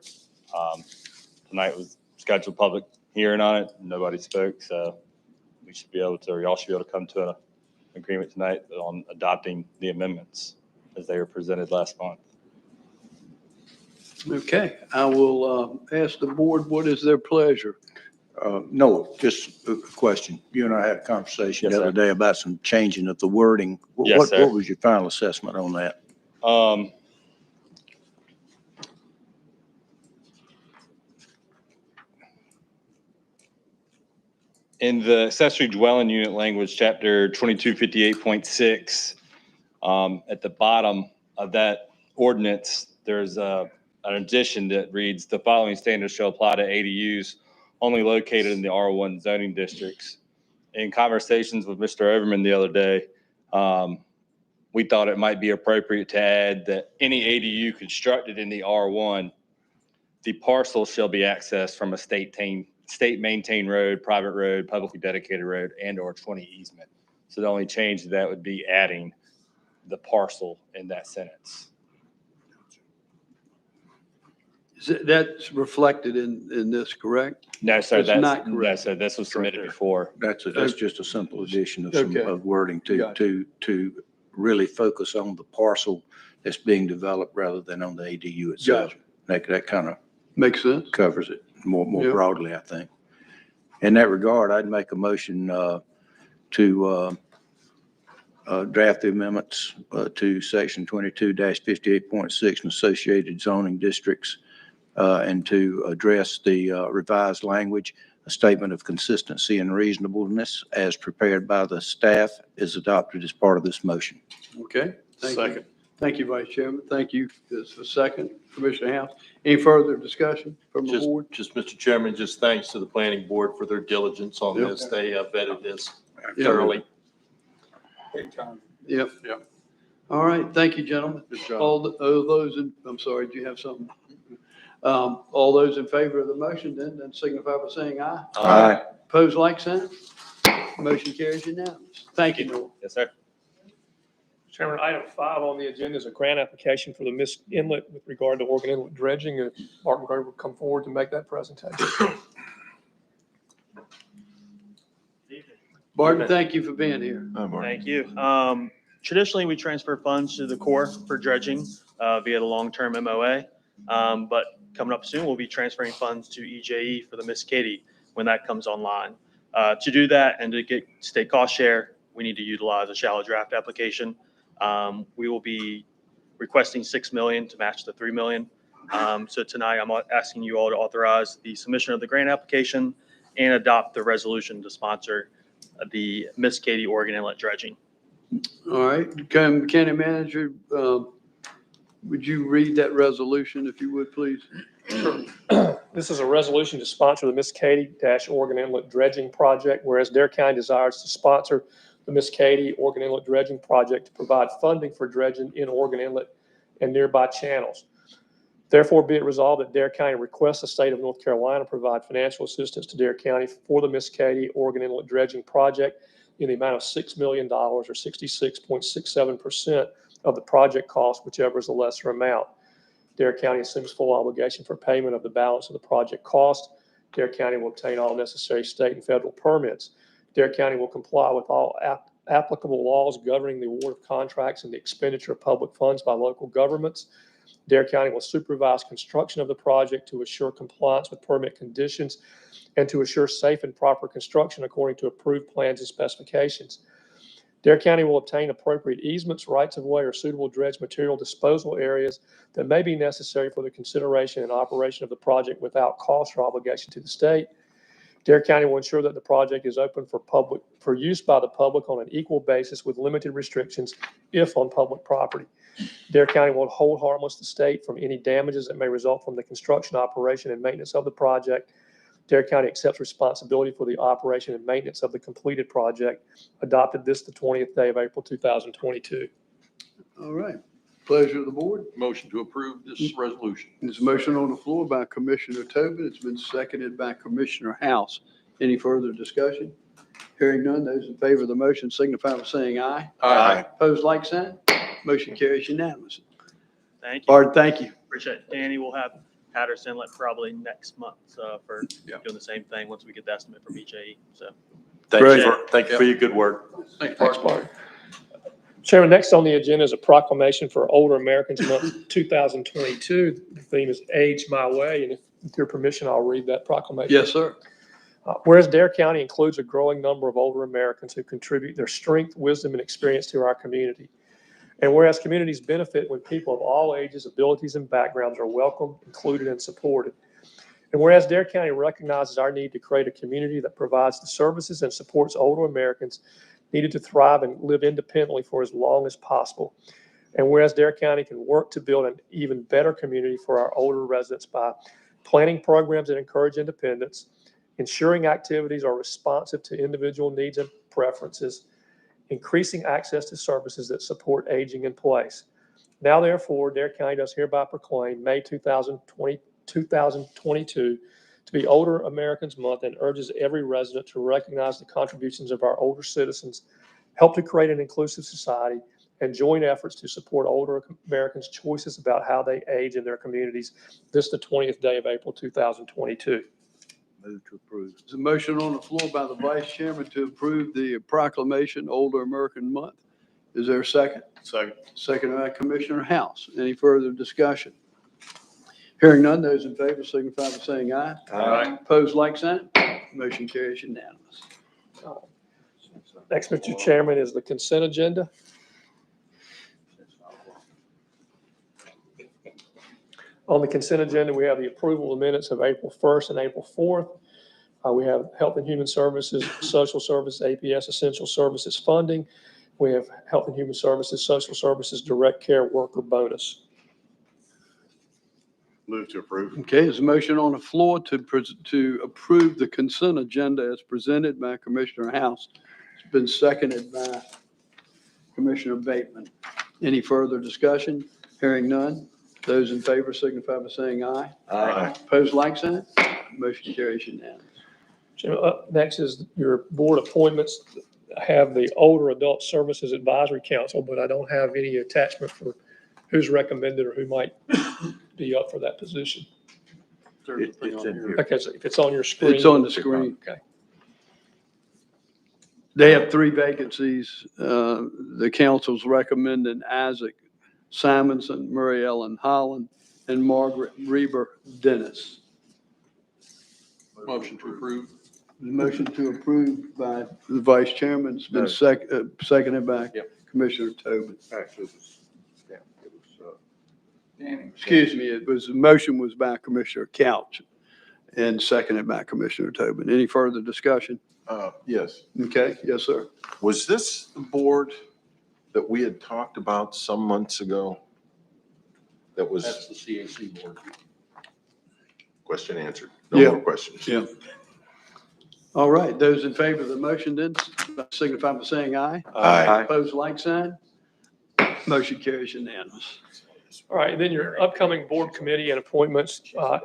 Tonight was scheduled public hearing on it. Nobody spoke, so we should be able to, or y'all should be able to come to an agreement tonight on adopting the amendments as they were presented last month. Okay, I will ask the board, what is their pleasure? No, just a question. You and I had a conversation Yes, the other sir. day about some changing of the wording. Yes, sir. What was your final assessment on that? In the accessory dwelling unit language, chapter 2258.6, at the bottom of that ordinance, there's an addition that reads, the following standards shall apply to ADUs only located in the R1 zoning districts. In conversations with Mr. Overman the other day, we thought it might be appropriate to add that any ADU constructed in the R1, the parcel shall be accessed from a state maintained road, private road, publicly dedicated road, and or 20 easement. So the only change to that would be adding the parcel in that sentence. That's reflected in this, correct? No, sir, It's not no, correct. sir, this was submitted before. That's just a simple addition of Okay. of wording Gotcha. to really focus on the parcel that's being developed rather than on the ADU itself. Gotcha. That kind of Makes sense. covers it more Yep. broadly, I think. In that regard, I'd make a motion to draft the amendments to section 22-58.6 and associated zoning districts and to address the revised language. A statement of consistency and reasonableness as prepared by the staff is adopted as part of this motion. Okay. Thank you. Second. Thank you, Vice Chairman. Thank you. This is the second, Commissioner House. Any further discussion from the board? Just, Mr. Chairman, just thanks to the planning board for their diligence on Yep. this. They vetted this Yep. thoroughly. Yep. All right. Thank you, gentlemen. Good job. All those I'm sorry, do you have something? All those in favor of the motion, then signify by saying aye. Aye. Opposed, like sign. Motion carries unanimous. Thank you, Noel. Yes, sir. Chairman, item 5 on the agenda is a grant application for the Miss Inlet with regard to Organ Inlet dredging. And Martin Grover will come forward to make that presentation. Barton, thank you for being here. Hi, Mark. Thank you. Traditionally, we transfer funds to the Corps for dredging via the long-term MOA. But coming up soon, we'll be transferring funds to EJE for the Miss Katie when that comes online. To do that and to get state cost share, we need to utilize a shallow draft application. We will be requesting $6 million to match the $3 million. So tonight, I'm asking you all to authorize the submission of the grant application and adopt the resolution to sponsor the Miss Katie Organ Inlet dredging. All right. County Manager, would you read that resolution if you would, please? Sure. This is a resolution to sponsor the Miss Katy Organ Inlet dredging project, whereas Dare County desires to sponsor the Miss Katy Organ Inlet dredging project to provide funding for dredging in Organ Inlet and nearby channels. Therefore, be it resolved that Dare County requests the state of North Carolina provide financial assistance to Dare County for the Miss Katy Oregon Inlet Dredging Project in the amount of $6 million or 66.67% of the project cost, whichever is the lesser amount. Dare County assumes full obligation for payment of the balance of the project cost. Dare County will obtain all necessary state and federal permits. Dare County will comply with all applicable laws governing the award of contracts and the expenditure of public funds by local governments. Dare County will supervise construction of the project to assure compliance with permit conditions and to assure safe and proper construction according to approved plans and specifications. Dare County will obtain appropriate easements, rights of way, or suitable dredge material disposal areas that may be necessary for the consideration and operation of the project without cost or obligation to the state. Dare County will ensure that the project is open for use by the public on an equal basis with limited restrictions if on public property. Dare County will hold harmless the state from any damages that may result from the construction, operation, and maintenance of the project. Dare County accepts responsibility for the operation and maintenance of the completed project, adopted this the 20th day of April 2022. All right. Pleasure of the board. Motion to approve this resolution. There's a motion on the floor by Commissioner Tobin. It's been seconded by Commissioner House. Any further discussion? Hearing none, those in favor of the motion signify by saying aye. Aye. Opposed, like sign. Motion carries unanimously. Thank you. Bart, thank you. Appreciate it. Danny, we'll have Patterson Inlet probably next month for Yeah. doing the same thing once we get the estimate from EJE. So Thank you for your good work. Thanks, Thanks, Bart. Chairman, next on the agenda is a proclamation for Older Americans Month 2022. The theme is Age My Way, and with your permission, I'll read that proclamation. Yes, sir. Whereas Dare County includes a growing number of older Americans who contribute their strength, wisdom, and experience to our community. And whereas communities benefit when people of all ages, abilities, and backgrounds are welcomed, included, and supported. And whereas Dare County recognizes our need to create a community that provides the services and supports older Americans needed to thrive and live independently for as long as possible. And whereas Dare County can work to build an even better community for our older residents by planning programs that encourage independence, ensuring activities are responsive to individual needs and preferences, increasing access to services that support aging in place. Now, therefore, Dare County does hereby proclaim May 2022 to be Older Americans Month and urges every resident to recognize the contributions of our older citizens, help to create an inclusive society, and join efforts to support older Americans' choices about how they age in their communities. This is the 20th day of April 2022. Move to approve. There's a motion on the floor by the Vice Chairman to approve the proclamation Older American Month. Is there a second? Second. Second by Commissioner House. Any further discussion? Hearing none, those in favor signify by saying aye. Aye. Opposed, like sign. Motion carries unanimous. Next, Mr. Chairman, is the consent agenda. On the consent agenda, we have the approval of minutes of April 1st and April 4th. We have Health and Human Services, Social Services, APS Essential Services funding. We have Health and Human Services, Social Services, Direct Care Worker Bonus. Move to approve. Okay, there's a motion on the floor to approve the consent agenda as presented by Commissioner House. It's been seconded by Commissioner Bateman. Any further discussion? Hearing none. Those in favor signify by saying aye. Aye. Opposed, like sign. Motion carries unanimous. Up next is your board appointments. I have the Older Adult Services Advisory Council, but I don't have any attachment for who's recommended or who might be up for that position. It's in here. Okay, so if it's on your screen. It's on the screen. Okay. They have 3 vacancies. The council's recommending Isaac Simonson, Murray Ellen Holland, and Margaret Reber Dennis. Motion to approve. The motion to approve by the Vice Chairman. It's been seconded by Commissioner Tobin. Actually, it was Danny. Excuse me, the motion was by Commissioner Couch and seconded by Commissioner Tobin. Any further discussion? Yes. Okay, yes, sir. Was this the board that we had talked about some months ago? That was. That's the CAC board. Question answered. No more questions. Yeah. All right, those in favor of the motion then signify by saying aye. Aye. Opposed, like sign. Motion carries unanimous. All right, then your upcoming board committee and appointments.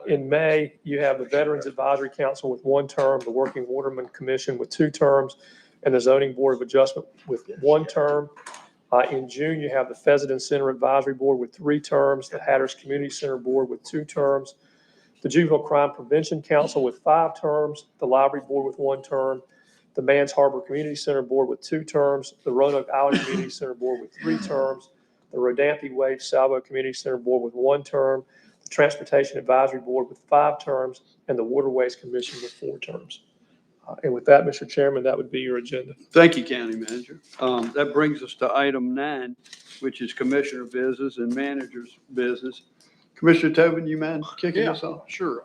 In May, you have the Veterans Advisory Council with 1 term, the Working Waterman Commission with 2 terms, and the Zoning Board of Adjustment with 1 term. In June, you have the Pheasant Center Advisory Board with 3 terms, the Hatteras Community Center Board with 2 terms, the Juvenile Crime Prevention Council with 5 terms, the Library Board with 1 term, the Mans Harbor Community Center Board with 2 terms, the Roanoke Island Community Center Board with 3 terms, the Rodanthe Wade Salvo Community Center Board with 1 term, the Transportation Advisory Board with 5 terms, and the Waterways Commission with 4 terms. And with that, Mr. Chairman, that would be your agenda. Thank you, County Manager. That brings us to item 9, which is Commissioner business and Manager's business. Commissioner Tobin, you mind kicking us off? Sure.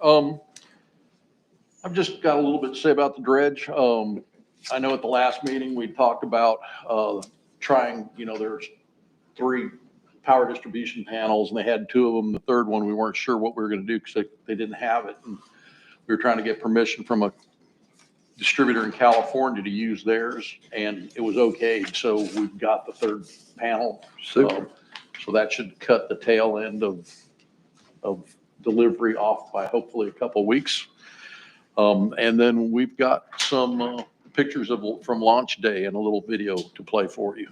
I've just got a little bit to say about the dredge. I know at the last meeting, we talked about trying, there's 3 power distribution panels and they had 2 of them. The third one, we weren't sure what we were going to do because they didn't have it. And we were trying to get permission from a distributor in California to use theirs, and it was okay. So we've got the 3rd panel. Super. So that should cut the tail end of delivery off by hopefully a couple of weeks. And then we've got some pictures from launch day and a little video to play for you.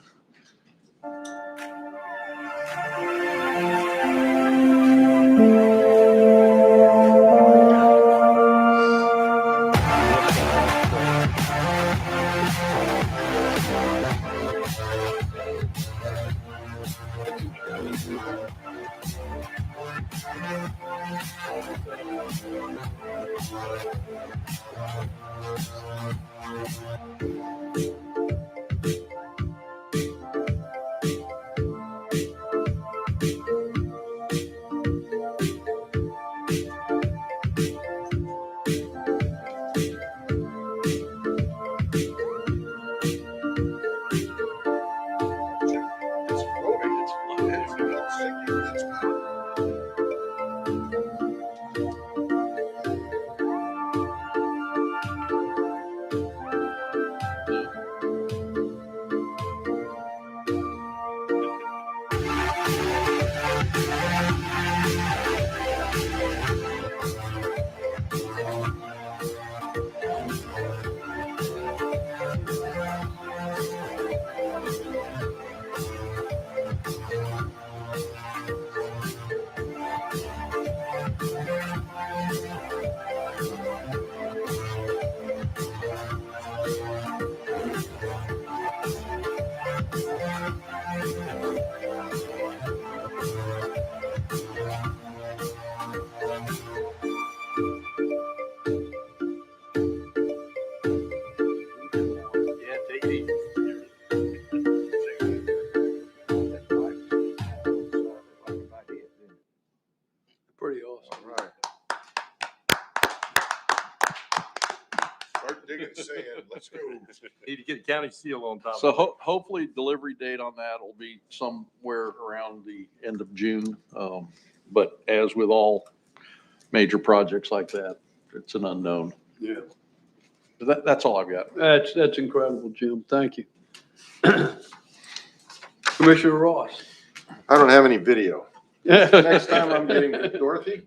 Pretty awesome. All right. Start digging sand. Let's go. Need to get a county seal on top. So hopefully delivery date on that will be somewhere around the end of June. But as with all major projects like that, it's an unknown. Yeah. But that's all I've got. That's incredible, Jim. Thank you. Commissioner Ross. I don't have any video. Next time I'm getting Dorothy,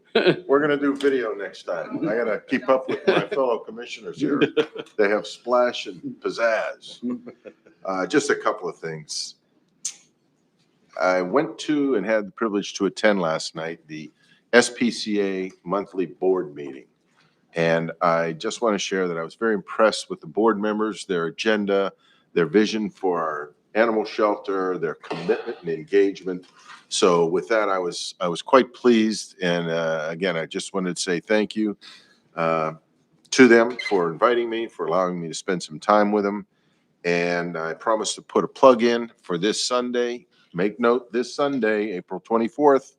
we're gonna do video next time. I gotta keep up with my fellow commissioners here. They have splash and pizzazz. Just a couple of things. I went to and had the privilege to attend last night, the SPCA monthly board meeting. And I just want to share that I was very impressed with the board members, their agenda, their vision for our animal shelter, their commitment and engagement. So with that, I was quite pleased. And again, I just wanted to say thank you to them for inviting me, for allowing me to spend some time with them. And I promised to put a plug in for this Sunday. Make note, this Sunday, April 24th,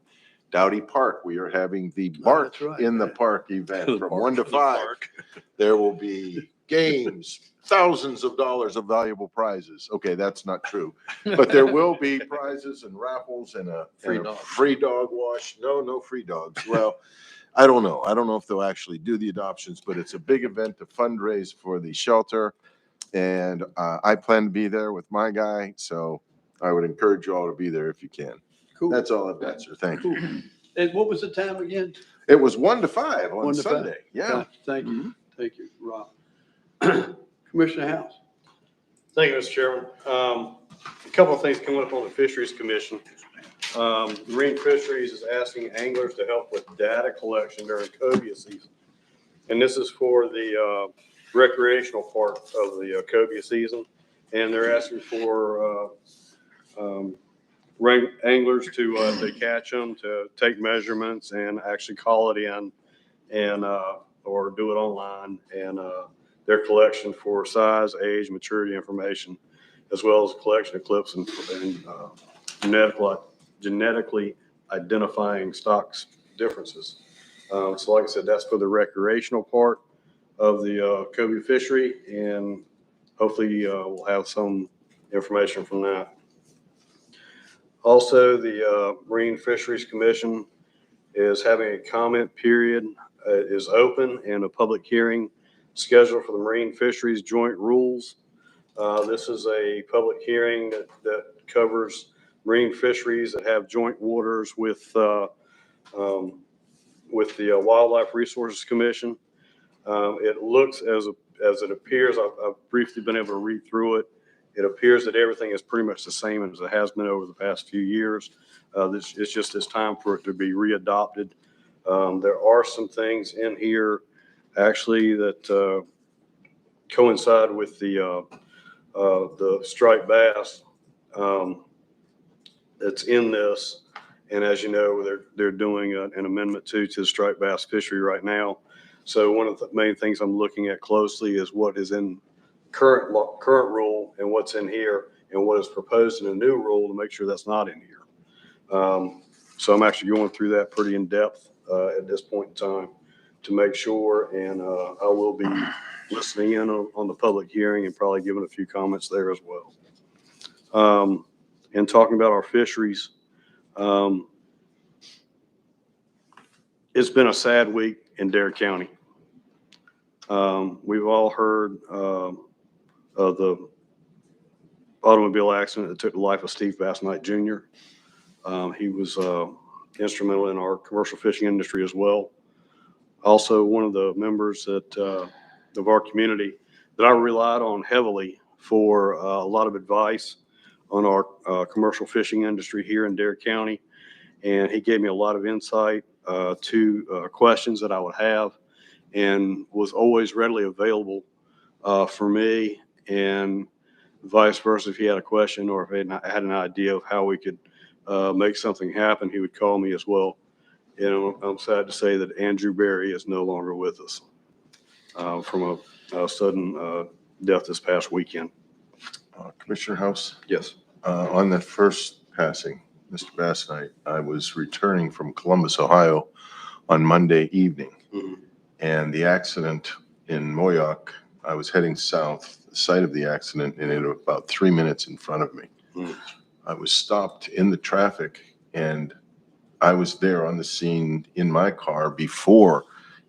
Dowdy Park. We are having the Bark in the Park event from 1 to 5. There will be games, thousands of dollars of valuable prizes. Okay, that's not true, but there will be prizes and raffles and a free dog wash. No free dogs. Well, I don't know. I don't know if they'll actually do the adoptions, but it's a big event to fundraise for the shelter. And I plan to be there with my guy. So I would encourage you all to be there if you can. Cool. That's all I've got, sir. Thank you. Cool. And what was the time again? It was 1 to 5 on 1 to 5. Sunday. Yeah. Thank you. Thank you, Rob. Commissioner House. Thank you, Mr. Chairman. A couple of things coming up on the Fisheries Commission. Marine Fisheries is asking anglers to help with data collection during cobia season. And this is for the recreational part of the cobia season. And they're asking for anglers to catch them, to take measurements and actually call it in and or do it online, and their collection for size, age, maturity information, as well as collection of clips and genetically identifying stocks differences. So like I said, that's for the recreational part of the cobia fishery, and hopefully we'll have some information from that. Also, the Marine Fisheries Commission is having a comment period, is open, and a public hearing scheduled for the Marine Fisheries Joint Rules. This is a public hearing that covers marine fisheries that have joint waters with the Wildlife Resources Commission. It looks as it appears, I've briefly been able to read through it. It appears that everything is pretty much the same as it has been over the past few years. It's just this time for it to be readopted. There are some things in here actually that coincide with the striped bass that's in this. And as you know, they're doing an amendment to the striped bass fishery right now. So one of the main things I'm looking at closely is what is in current rule and what's in here and what is proposed in a new rule to make sure that's not in here. So I'm actually going through that pretty in depth at this point in time to make sure, and I will be listening in on the public hearing and probably giving a few comments there as well. And talking about our fisheries, it's been a sad week in Dare County. We've all heard of the automobile accident that took the life of Steve Bass Knight Jr. He was instrumental in our commercial fishing industry as well. Also, one of the members of our community that I relied on heavily for a lot of advice on our commercial fishing industry here in Dare County. And he gave me a lot of insight to questions that I would have, and was always readily available for me, and vice versa. If he had a question or if he had an idea of how we could make something happen, he would call me as well. And I'm sad to say that Andrew Berry is no longer with us from a sudden death this past weekend. Commissioner House? Yes. On that first passing, Mr. Bass Knight, I was returning from Columbus, Ohio on Monday evening. Mm-hmm. And the accident in Moyock, I was heading south, the site of the accident, and it was about 3 minutes in front of me. Mm. I was stopped in the traffic, and I was there on the scene in my car before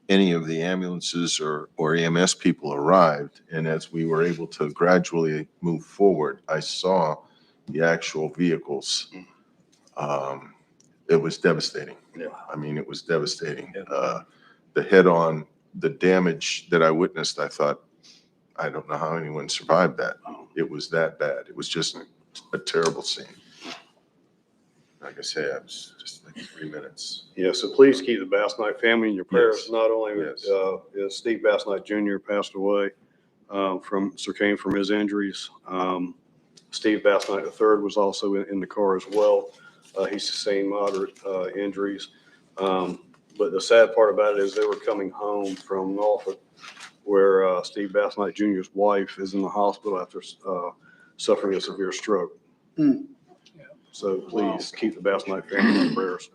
any of the ambulances or EMS people arrived. And as we were able to gradually move forward, I saw the actual vehicles. It was devastating. Yeah. I mean, it was devastating. The head-on, the damage that I witnessed, I thought, I don't know how anyone survived that. It was that bad. It was just a terrible scene. Like I say, I was just like 3 minutes. Yeah, so please keep the Bass Knight family in your prayers. Yes. Not only Yes. is Steve Bass Knight Jr. passed away came from his injuries. Steve Bass Knight III was also in the car as well. He sustained moderate injuries. But the sad part about it is they were coming home from Norfolk, where Steve Bass Knight Jr.'s wife is in the hospital after suffering a severe stroke. Hmm. So please keep the Bass Knight family in your prayers.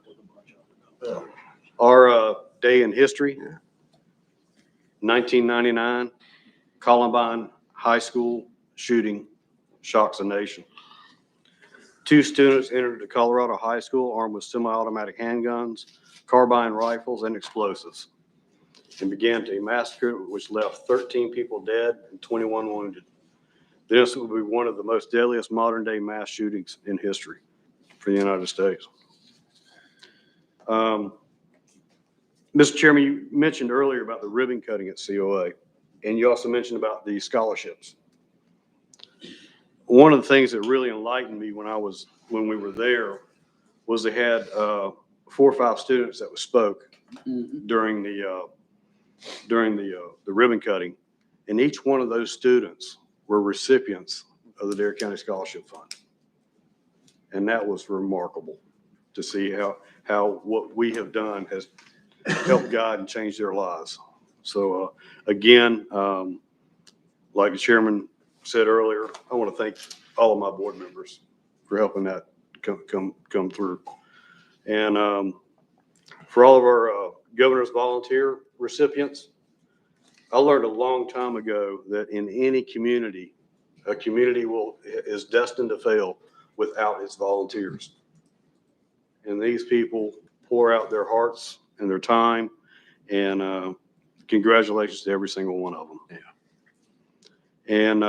Our day in history, 1999, Columbine High School shooting shocks the nation. 2 students entered the Colorado High School armed with semi-automatic handguns, carbine rifles, and explosives, and began a massacre which left 13 people dead and 21 wounded. This will be one of the most deadliest modern-day mass shootings in history for the United States. Mr. Chairman, you mentioned earlier about the ribbon cutting at COA, and you also mentioned about the scholarships. One of the things that really enlightened me when we were there was they had 4 or 5 students that spoke during the ribbon cutting, and each one of those students were recipients of the Dare County Scholarship Fund. And that was remarkable to see how what we have done has helped guide and change their lives. So again, like the chairman said earlier, I want to thank all of my board members for helping that come through. And for all of our governor's volunteer recipients, I learned a long time ago that in any community, a community is destined to fail without its volunteers. And these people pour out their hearts and their time, and congratulations to every single one of them. Yeah. And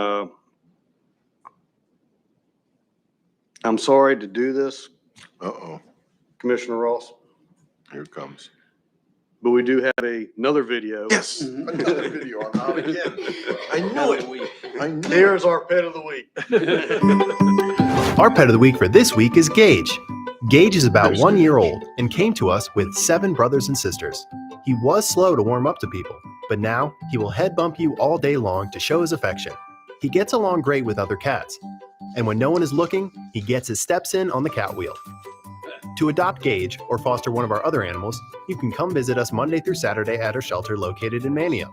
I'm sorry to do this. Uh-oh. Commissioner Ross. Here it comes. But we do have another video. Yes, another video. I'm out again. I knew it. I knew Here's our pet of the week. Our pet of the week for this week is Gage. Gage is about 1 year old and came to us with 7 brothers and sisters. He was slow to warm up to people, but now he will head bump you all day long to show his affection. He gets along great with other cats. And when no one is looking, he gets his steps in on the cat wheel. To adopt Gage or foster one of our other animals, you can come visit us Monday through Saturday at our shelter located in Manio.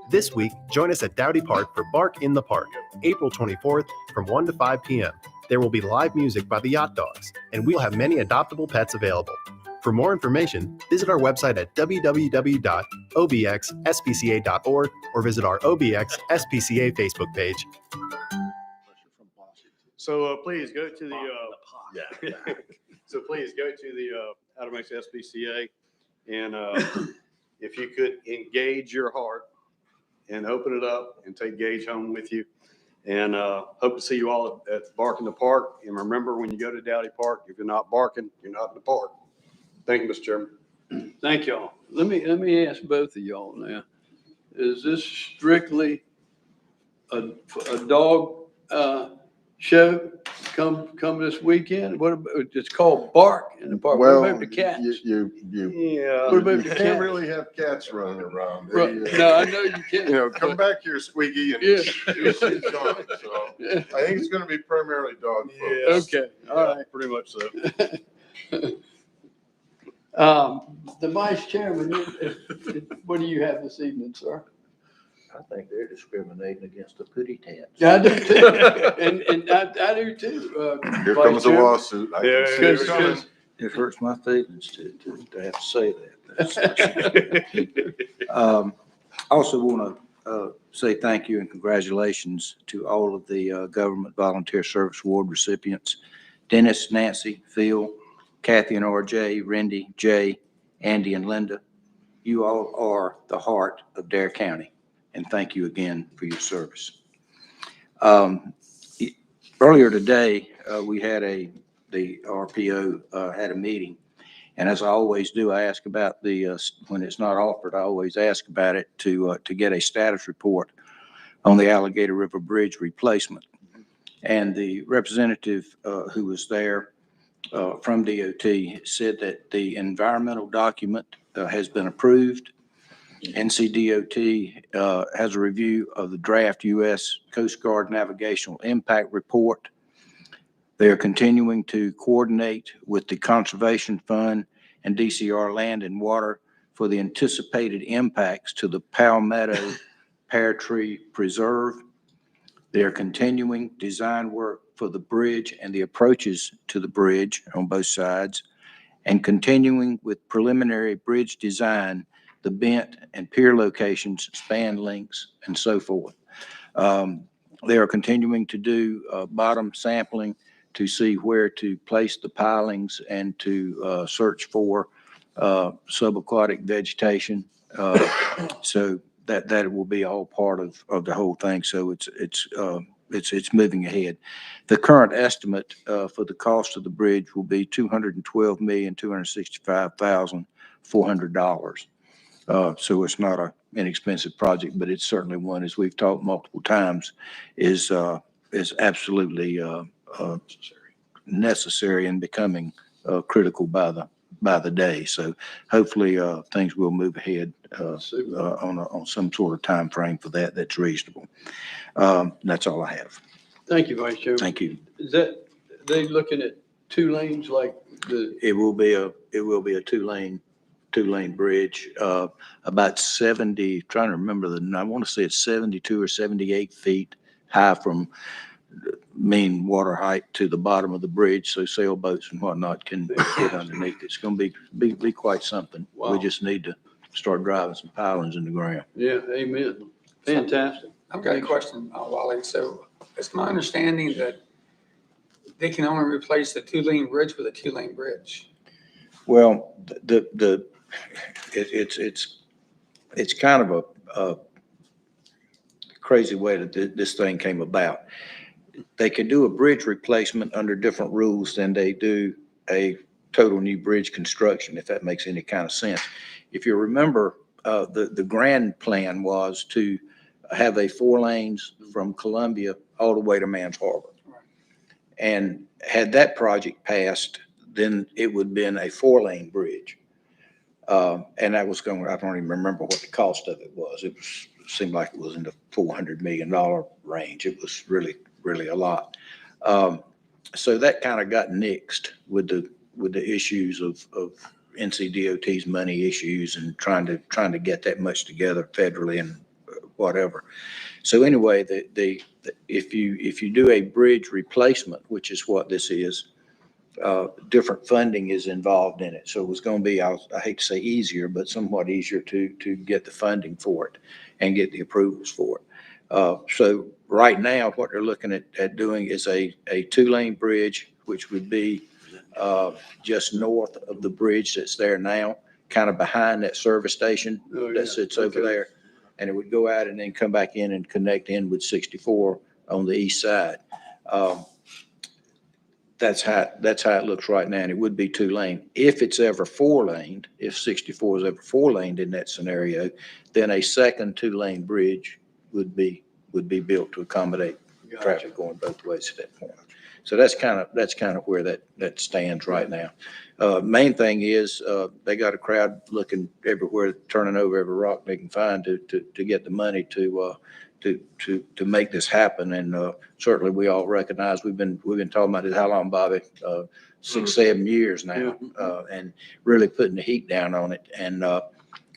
This week, join us at Dowdy Park for Bark in the Park, April 24th from 1 to 5 p.m. There will be live music by the Yacht Dogs, and we'll have many adoptable pets available. For more information, visit our website at www.obxspca.org or visit our OBX SPCA Facebook page. So please go to the so please go to the Outermax SPCA, and if you could engage your heart and open it up and take Gage home with you. And hope to see you all at Bark in the Park. And remember, when you go to Dowdy Park, if you're not barking, you're not in the park. Thank you, Mr. Chairman. Thank y'all. Let me ask both of y'all now. Is this strictly a dog show come this weekend? What about, it's called Bark in the Park. Well, what about the cats? You What about the can't cats? really have cats running around. Right. No, I know you can't. Come back here, Squeaky, and Yeah. you'll see John. So Yeah. I think it's going to be primarily dog focused. Okay, all right. Pretty much so. The vice chairman, what do you have this evening, sir? I think they're discriminating against the putty tats. Yeah, I do too. And I do too. Here Vice comes a Chairman. lawsuit. I can see it coming. It hurts my feelings to have to say that. I also want to say thank you and congratulations to all of the Government Volunteer Service Award recipients, Dennis, Nancy, Phil, Kathy and RJ, Randy, Jay, Andy and Linda. You all are the heart of Dare County, and thank you again for your service. Earlier today, we had the RPO had a meeting, and as I always do, I ask about when it's not offered, I always ask about it to get a status report on the Alligator River Bridge replacement. And the representative who was there from DOT said that the environmental document has been approved. NCDOT has a review of the draft U.S. Coast Guard Navigational Impact Report. They are continuing to coordinate with the Conservation Fund and DCR Land and Water for the anticipated impacts to the Palmetto Pear Tree Preserve. They are continuing design work for the bridge and the approaches to the bridge on both sides, and continuing with preliminary bridge design, the bent and pier locations, span lengths, and so forth. They are continuing to do bottom sampling to see where to place the pilings and to search for subaquatic vegetation. So that will be all part of the whole thing. So it's it's moving ahead. The current estimate for the cost of the bridge will be $212,265,400. So it's not an inexpensive project, but it's certainly one, as we've talked multiple times, is absolutely necessary and becoming critical by the day. So hopefully things will move ahead on some sort of time frame for that that's reasonable. That's all I have. Thank you, Vice Chairman. Thank you. Is that, they looking at 2 lanes like the? It will be a two-lane bridge, about 70, trying to remember I want to say it's 72 or 78 feet high from mean water height to the bottom of the bridge, so sailboats and whatnot can get underneath. It's going to be quite something. Wow. We just need to start driving some pilings in the ground. Yeah, amen. Fantastic. I've got a question, Wally. So it's my understanding that they can only replace the 2-lane bridge with a 2-lane bridge. Well, it's kind of a crazy way that this thing came about. They can do a bridge replacement under different rules than they do a total new bridge construction, if that makes any kind of sense. If you remember, the grand plan was to have 4 lanes from Columbia all the way to Mans Harbor. And had that project passed, then it would have been a 4-lane bridge. And that was I don't even remember what the cost of it was. It seemed like it was in the $400 million range. It was really a lot. So that kind of got nixed with the issues of NCDOT's money issues and trying to get that much together federally and whatever. So anyway, if you do a bridge replacement, which is what this is, different funding is involved in it. So it was going to be, I hate to say easier, but somewhat easier to get the funding for it and get the approvals for it. So right now, what they're looking at doing is a 2-lane bridge, which would be just north of the bridge that's there now, kind of behind that service station that sits over there. And it would go out and then come back in and connect in with 64 on the east side. That's how it looks right now, and it would be 2-lane. If it's ever 4-laned, if 64 is ever 4-laned in that scenario, then a second 2-lane bridge would be built to accommodate traffic going both ways at that point. So that's kind of where that stands right now. Main thing is they got a crowd looking everywhere, turning over every rock they can find to get the money to make this happen. And certainly we all recognize we've been talking about it how long, Bobby? 6, 7 years now, and really putting the heat down on it. And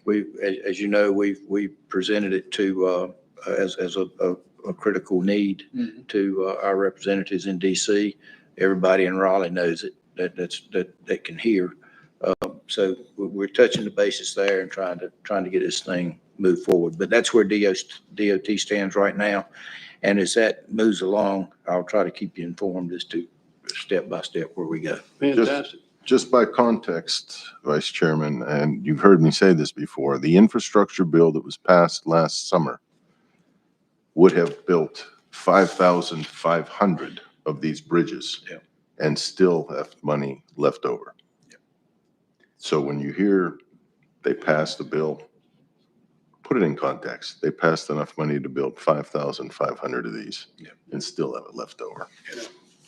we, as you know, we presented it to as a critical need to our representatives in DC. Everybody in Raleigh knows it, that can hear. So we're touching the bases there and trying to get this thing moved forward. But that's where DOT stands right now. And as that moves along, I'll try to keep you informed as to step by step where we go. Fantastic. Just by context, Vice Chairman, and you've heard me say this before, the infrastructure bill that was passed last summer would have built 5,500 of these bridges and still have money left over. So when you hear they passed the bill, put it in context. They passed enough money to build 5,500 of these and still have it left over.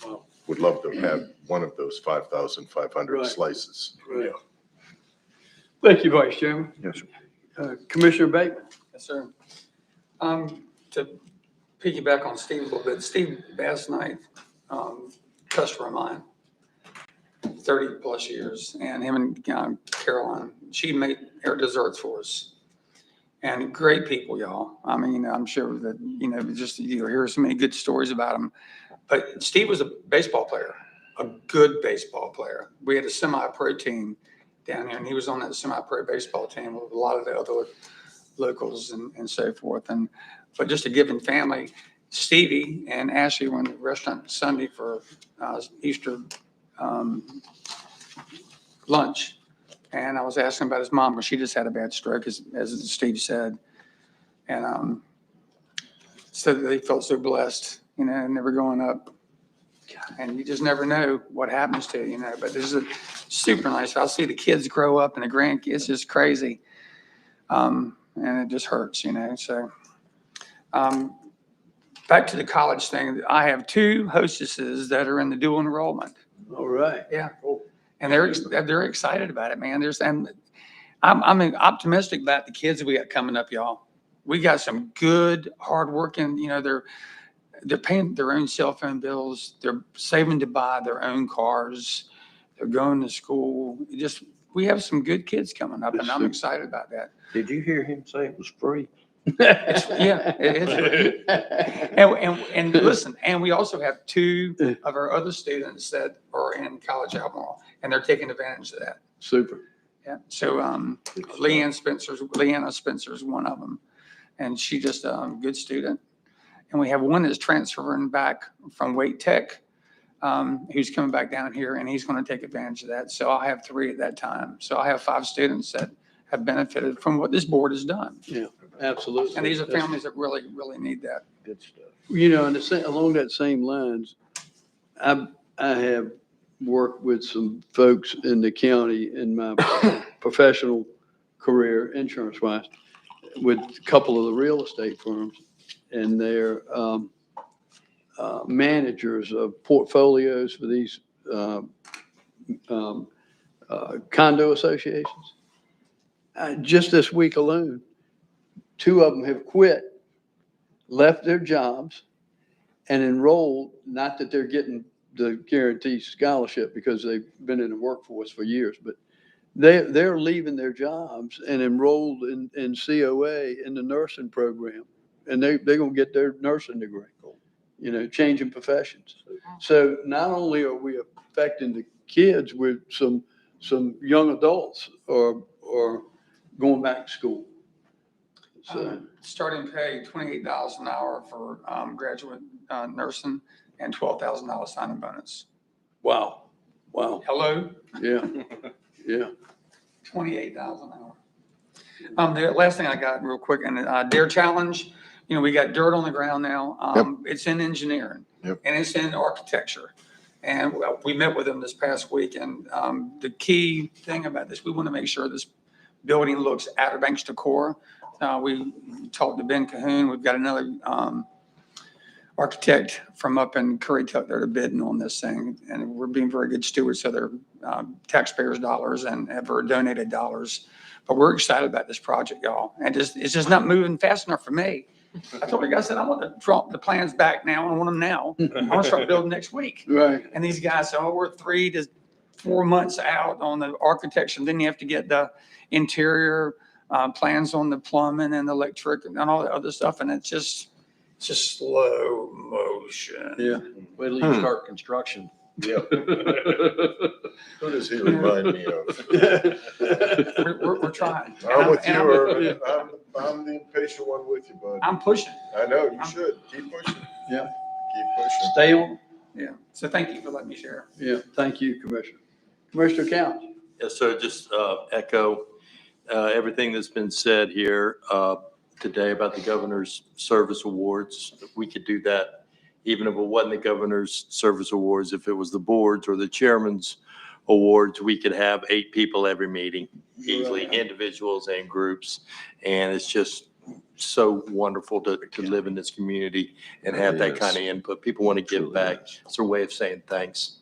Wow. Would love to have one of those 5,500 slices. Right. Thank you, Vice Chairman. Yes, sir. Commissioner Bateman. Yes, sir. To piggyback on Steve a little bit, Steve Bass Knight, customer of mine, 30 plus years, and him and Caroline, she made our desserts for us. And great people, y'all. I mean, I'm sure that, just you hear so many good stories about him. But Steve was a baseball player, a good baseball player. We had a semi-pro team down here, and he was on that semi-pro baseball team with a lot of the other locals and so forth. But just a giving family. Stevie and Ashley went to the restaurant Sunday for Easter lunch. And I was asking about his mom, because she just had a bad stroke, as Steve said. And so they felt so blessed never going up. And you just never know what happens to you, but this is a super nice. I'll see the kids grow up and the grandkids. It's just crazy. And it just hurts, so. Back to the college thing, I have 2 hostesses that are in the dual enrollment. All right. Yeah. And they're excited about it, man. I'm optimistic about the kids that we got coming up, y'all. We got some good, hardworking, they're paying their own cell phone bills. They're saving to buy their own cars. They're going to school. We have some good kids coming up, and I'm excited about that. Did you hear him say it was free? Yeah, it is free. And listen, and we also have 2 of our other students that are in college Albemarle, and they're taking advantage of that. Super. Yeah. So Leanna Spencer's one of them, and she's just a good student. And we have one that's transferring back from Wake Tech, who's coming back down here, and he's going to take advantage of that. So I'll have 3 at that time. So I have 5 students that have benefited from what this board has done. Yeah, absolutely. And these are families that really, really need that. Good stuff. And along that same lines, I have worked with some folks in the county in my professional career, insurance-wise, with a couple of the real estate firms, and they're managers of portfolios for these condo associations. Just this week alone, 2 of them have quit, left their jobs, and enrolled, not that they're getting the guaranteed scholarship because they've been in the workforce for years, but they're leaving their jobs and enrolled in COA in the nursing program. And they're going to get their nursing degree, changing professions. So not only are we affecting the kids with some young adults or going back to school. So Starting pay $28 an hour for graduate nursing and $12,000 signing bonus. Wow. Hello? Yeah. Yeah. $28 an hour. The last thing I got real quick, and Dare Challenge, we got dirt on the ground now. It's in engineering and it's in architecture. And we met with them this past week. And the key thing about this, we want to make sure this building looks Outer Banks decor. We talked to Ben Cahoon. We've got another architect from up in Currituck that are bidding on this thing. And we're being very good stewards of their taxpayers' dollars and ever donated dollars. But we're excited about this project, y'all. And it's just not moving fast enough for me. I told the guy, I said, I want to drop the plans back now. I want them now. I want to start building next week. Right. And these guys said, we're 3 to 4 months out on the architecture. Then you have to get the interior plans on the plumbing and electric and all that other stuff. And it's just slow motion. Yeah. Wait till you start construction. Yeah. Who does he remind me of? We're trying. I'm with you, Irvin. I'm the impatient one with you, bud. I'm pushing. I know, you should. Keep pushing. Yeah. Keep pushing. Stay on. Yeah. So thank you for letting me share. Yeah. Thank you, Commissioner. Commissioner Counts. Yes, sir. Just echo everything that's been said here today about the governor's service awards. We could do that even if it wasn't the governor's service awards. If it was the boards or the chairman's awards, we could have 8 people every meeting, easily, individuals and groups. And it's just so wonderful to live in this community and have that kind of input. People want to give back. It's their way of saying thanks.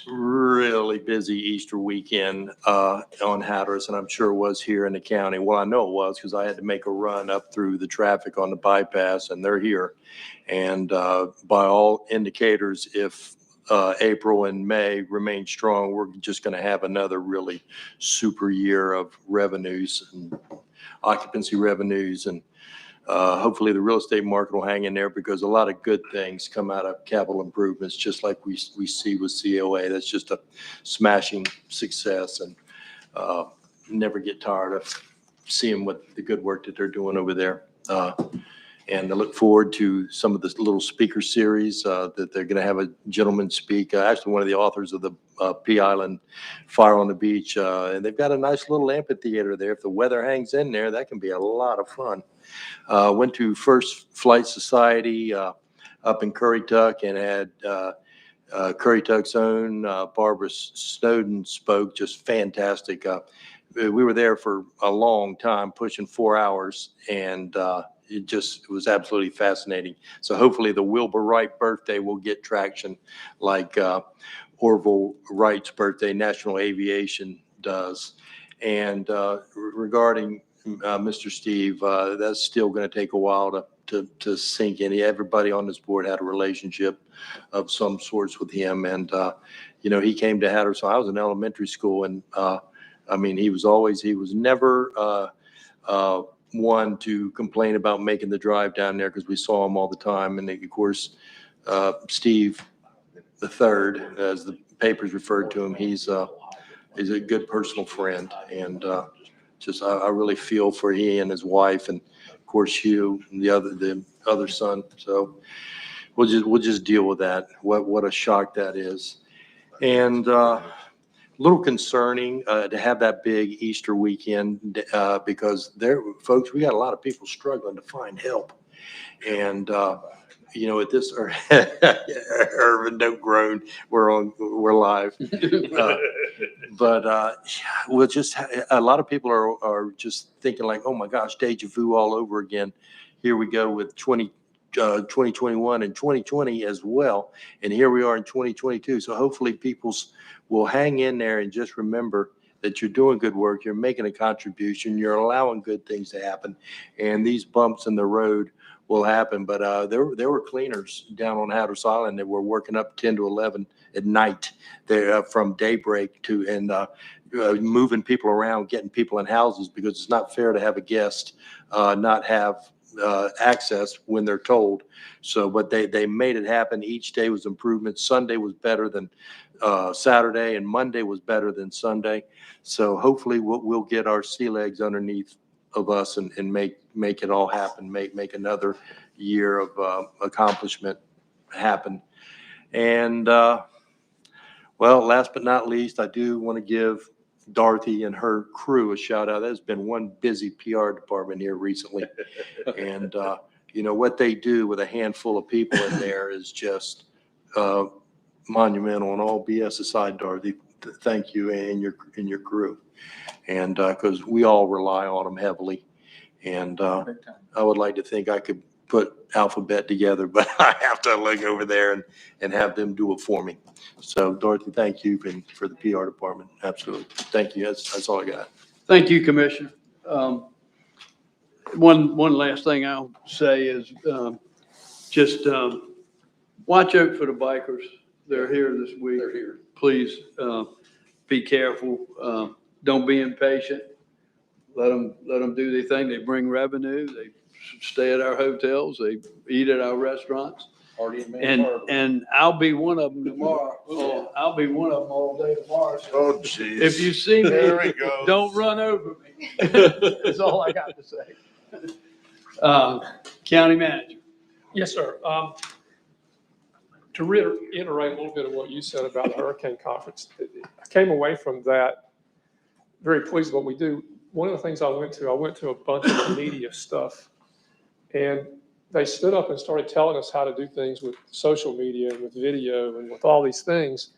Really busy Easter weekend on Hatteras, and I'm sure it was here in the county. Well, I know it was because I had to make a run up through the traffic on the bypass, and they're here. And by all indicators, if April and May remain strong, we're just going to have another really super year of revenues and occupancy revenues, and hopefully the real estate market will hang in there because a lot of good things come out of capital improvements, just like we see with COA. That's just a smashing success, and never get tired of seeing what the good work that they're doing over there. And I look forward to some of this little speaker series that they're going to have a gentleman speak, actually one of the authors of the Pea Island Fire on the Beach. And they've got a nice little amphitheater there. If the weather hangs in there, that can be a lot of fun. Went to First Flight Society up in Currituck and had Currituck's own Barbara Snowden spoke, just fantastic. We were there for a long time, pushing 4 hours, and it was absolutely fascinating. So hopefully the Wilbur Wright birthday will get traction like Orville Wright's birthday, National Aviation does. And regarding Mr. Steve, that's still going to take a while to sink in. Everybody on this board had a relationship of some sorts with him. And, he came to Hatteras. I was in elementary school, and he was never one to complain about making the drive down there because we saw him all the time. And of course, Steve the third, as the papers referred to him, he's a good personal friend. And I really feel for he and his wife, and of course Hugh and the other son. So we'll just deal with that. What a shock that is. And a little concerning to have that big Easter weekend because folks, we got a lot of people struggling to find help. And at this, Irvin, don't groan. We're live. But we'll just, a lot of people are just thinking like, oh my gosh, deja vu all over again. Here we go with 2021 and 2020 as well. And here we are in 2022. So hopefully people will hang in there and just remember that you're doing good work. You're making a contribution. You're allowing good things to happen. And these bumps in the road will happen. But there were cleaners down on Hatteras Island that were working up 10 to 11 at night there from daybreak to moving people around, getting people in houses, because it's not fair to have a guest not have access when they're told. So, but they made it happen. Each day was improvement. Sunday was better than Saturday, and Monday was better than Sunday. So hopefully we'll get our sea legs underneath of us and make it all happen, make another year of accomplishment happen. And well, last but not least, I do want to give Dorothy and her crew a shout out. There's been one busy PR department here recently. And what they do with a handful of people in there is just monumental. And all BS aside, Dorothy, thank you and your crew. And because we all rely on them heavily. And I would like to think I could put Alphabet together, but I have to look over there and have them do it for me. So Dorothy, thank you for the PR department. Absolutely. Thank you. That's all I got. Thank you, Commissioner. One last thing I'll say is just watch out for the bikers. They're here this week. They're here. Please be careful. Don't be impatient. Let them do their thing. They bring revenue. They stay at our hotels. They eat at our restaurants. And I'll be one of them tomorrow. Oh, I'll be one of them all day tomorrow. So Oh, geez. if you see me, There we go. don't run over me. That's all I got to say. County manager. Yes, sir. To reiterate a little bit of what you said about the hurricane conference, I came away from that very pleased with what we do. One of the things I went to a bunch of media stuff, and they stood up and started telling us how to do things with social media and with video and with all these things.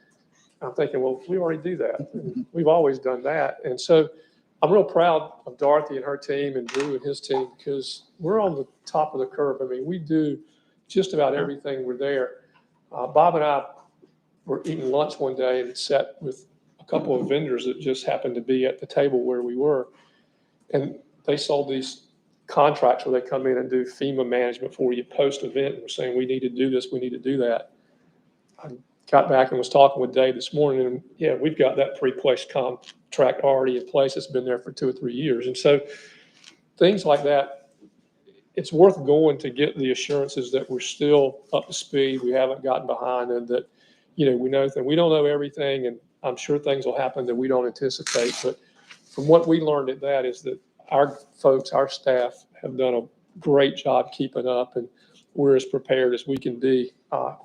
I'm thinking, well, we already do that. We've always done that. And so I'm real proud of Dorothy and her team and Drew and his team, because we're on the top of the curve. I mean, we do just about everything. We're there. Bob and I were eating lunch one day and sat with a couple of vendors that just happened to be at the table where we were. And they sold these contracts where they come in and do FEMA management for you post-event. And we're saying, we need to do this, we need to do that. I got back and was talking with Dave this morning, and yeah, we've got that pre-placed contract already in place. It's been there for 2 or 3 years. And so things like that, it's worth going to get the assurances that we're still up to speed, we haven't gotten behind, and that, we know that we don't know everything, and I'm sure things will happen that we don't anticipate. But from what we learned at that is that our folks, our staff have done a great job keeping up, and we're as prepared as we can be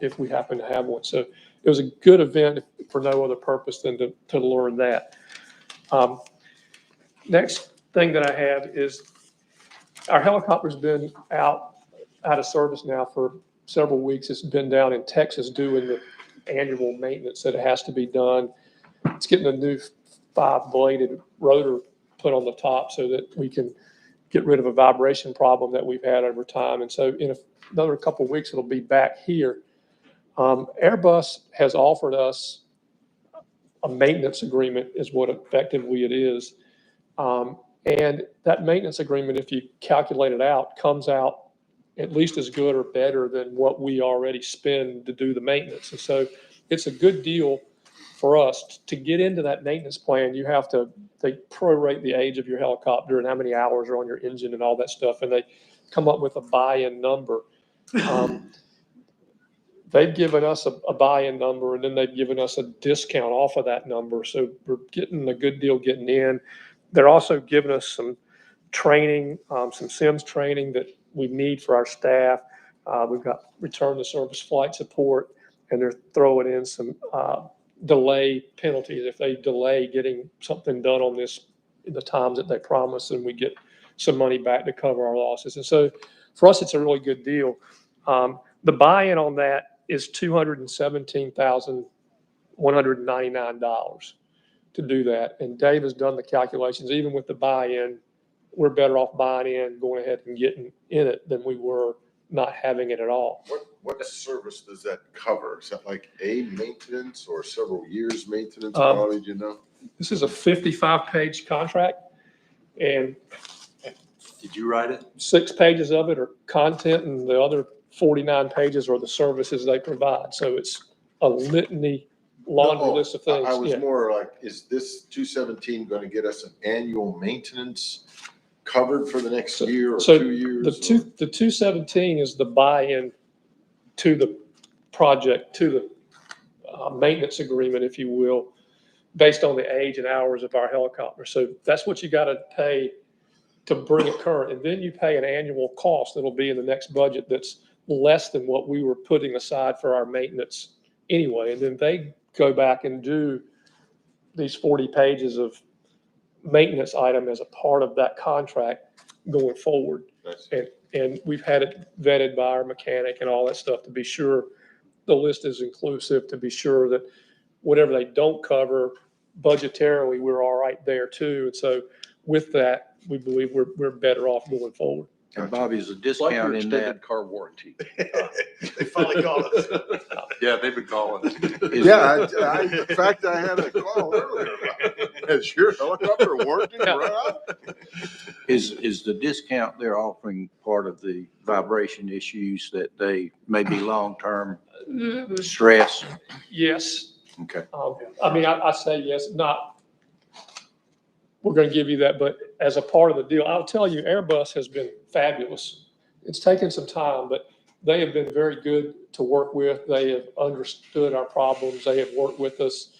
if we happen to have one. So it was a good event for no other purpose than to learn that. Next thing that I have is our helicopter's been out of service now for several weeks. It's been down in Texas doing the annual maintenance that has to be done. It's getting a new 5-bladed rotor put on the top so that we can get rid of a vibration problem that we've had over time. And so in another couple of weeks, it'll be back here. Airbus has offered us a maintenance agreement is what effectively it is. And that maintenance agreement, if you calculate it out, comes out at least as good or better than what we already spend to do the maintenance. And so it's a good deal for us. To get into that maintenance plan, you have to, they prorate the age of your helicopter and how many hours are on your engine and all that stuff. And they come up with a buy-in number. They've given us a buy-in number, and then they've given us a discount off of that number. So we're getting a good deal getting in. They're also giving us some training, some SIMS training that we need for our staff. We've got return to service flight support, and they're throwing in some delay penalties. If they delay getting something done on this in the times that they promise, then we get some money back to cover our losses. And so for us, it's a really good deal. The buy-in on that is $217,199 to do that. And Dave has done the calculations. Even with the buy-in, we're better off buying in, going ahead and getting in it than we were not having it at all. What service does that cover? Is that like a maintenance or several years maintenance? Probably, do you know? This is a 55-page contract, and Did you write it? 6 pages of it are content, and the other 49 pages are the services they provide. So it's a litany, laundry list of things. I was Yeah. more like, is this 217 going to get us an annual maintenance covered for the next year or So 2 years? the 217 is the buy-in to the project, to the maintenance agreement, if you will, based on the age and hours of our helicopter. So that's what you got to pay to bring it current. And then you pay an annual cost that'll be in the next budget that's less than what we were putting aside for our maintenance anyway. And then they go back and do these 40 pages of maintenance item as a part of that contract going forward. Nice. And we've had it vetted by our mechanic and all that stuff to be sure the list is inclusive, to be sure that whatever they don't cover budgetarily, we're all right there too. And so with that, we believe we're better off going forward. And Bobby, is a It's like your discount in extended that? car warranty. They finally called us. Yeah, they've been calling. Yeah, in fact, I had a call earlier. Has your helicopter warranty run out? Is the discount they're offering part of the vibration issues that they may be long-term stress? Yes. Okay. I mean, I say yes, not, we're going to give you that, but as a part of the deal, I'll tell you, Airbus has been fabulous. It's taken some time, but they have been very good to work with. They have understood our problems. They have worked with us.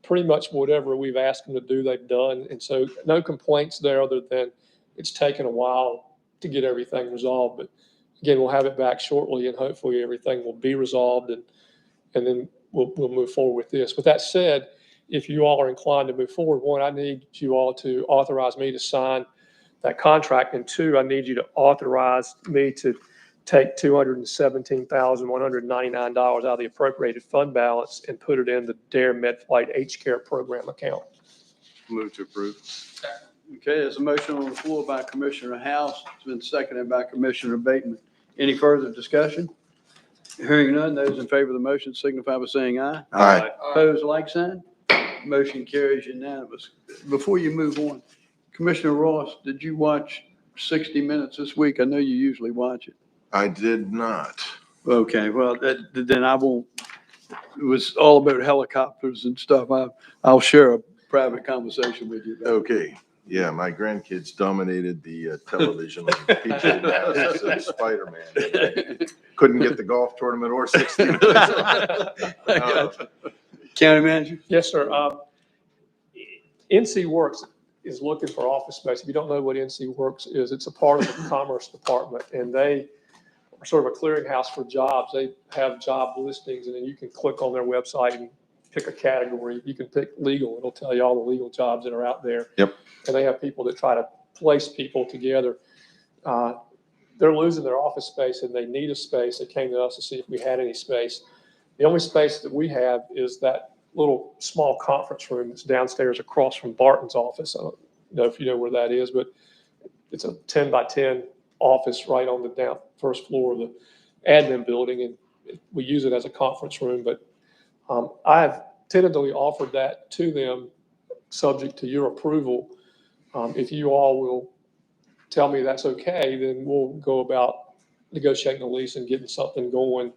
Pretty much whatever we've asked them to do, they've done. And so no complaints there other than it's taken a while to get everything resolved. But again, we'll have it back shortly and hopefully everything will be resolved and then we'll move forward with this. With that said, if you all are inclined to move forward, one, I need you all to authorize me to sign that contract. And two, I need you to authorize me to take $217,199 out of the appropriated fund balance and put it in the DARE MedFlight H-Care program account. Move to approve. Okay, there's a motion on the floor by Commissioner House. It's been seconded by Commissioner Bateman. Any further discussion? Hearing none, those in favor of the motion signify by saying aye. Aye. Opposed, like sign. Motion carries unanimous. Before you move on, Commissioner Ross, did you watch 60 Minutes this week? I know you usually watch it. I did not. Okay, well, then I won't. It was all about helicopters and stuff. I'll share a private conversation with you. Okay. Yeah, my grandkids dominated the television on PJ Masks and Spider-Man. Couldn't get the golf tournament or 60 Minutes. County Manager? Yes, sir. NC Works is looking for office space. If you don't know what NC Works is, it's a part of the Commerce Department, and they are sort of a clearinghouse for jobs. They have job listings, and then you can click on their website and pick a category. You can pick legal. It'll tell you all the legal jobs that are out there. Yep. And they have people that try to place people together. they're losing their office space and they need a space. They came to us to see if we had any space. The only space that we have is that little small conference room that's downstairs across from Barton's office. I don't know if you know where that is, but it's a 10 by 10 office right on the first floor of the admin building, and we use it as a conference room. But I have tentatively offered that to them, subject to your approval. If you all will tell me that's okay, then we'll go about negotiating a lease and getting something going,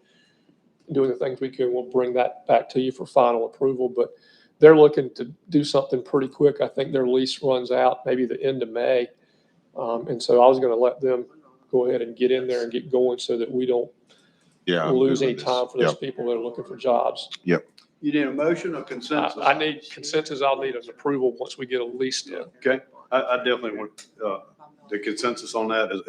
doing the things we can. We'll bring that back to you for final approval. But they're looking to do something pretty quick. I think their lease runs out maybe the end of May. And so I was going to let them go ahead and get in there and get going so that we don't lose any time for those people that are looking for jobs. Yep. You need a motion or consensus? I need consensus. I'll need an approval once we get a lease done. Okay, I definitely want, the consensus on that is,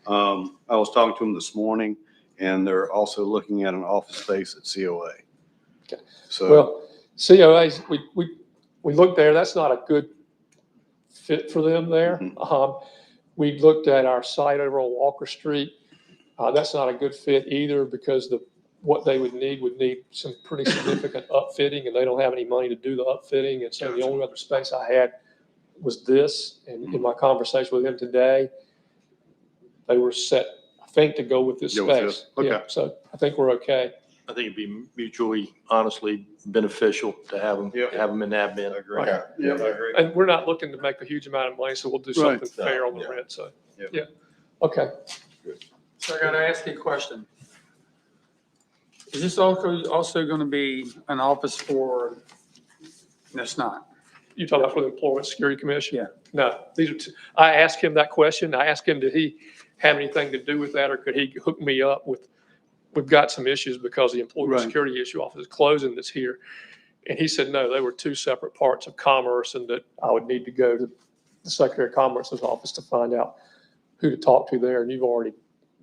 I was talking to them this morning, and they're also looking at an office space at COA. Okay. So, Well, COAs, we looked there. That's not a good fit for them there. We looked at our site over on Walker Street. That's not a good fit either, because what they would need some pretty significant upfitting, and they don't have any money to do the upfitting. And so the only other space I had was this. And in my conversation with them today, they were set, I think, to go with this space. Okay. Yeah, so I think we're okay. I think it'd be mutually, honestly beneficial to have them in admin. I agree. Right. Yeah, I agree. And we're not looking to make a huge amount of money, so we'll do something fair on the rent. So, yeah. Okay. So I got to ask you a question. Is this also going to be an office for, no, it's not. You talking about for the Employment Security Commission? Yeah. No, these are I asked him that question. I asked him, did he have anything to do with that, or could he hook me up with, we've got some issues because the Employment Security Issue Office is closing that's here. And he said, no, they were two separate parts of Commerce, and that I would need to go to the Secretary of Commerce's office to find out who to talk to there. And you've already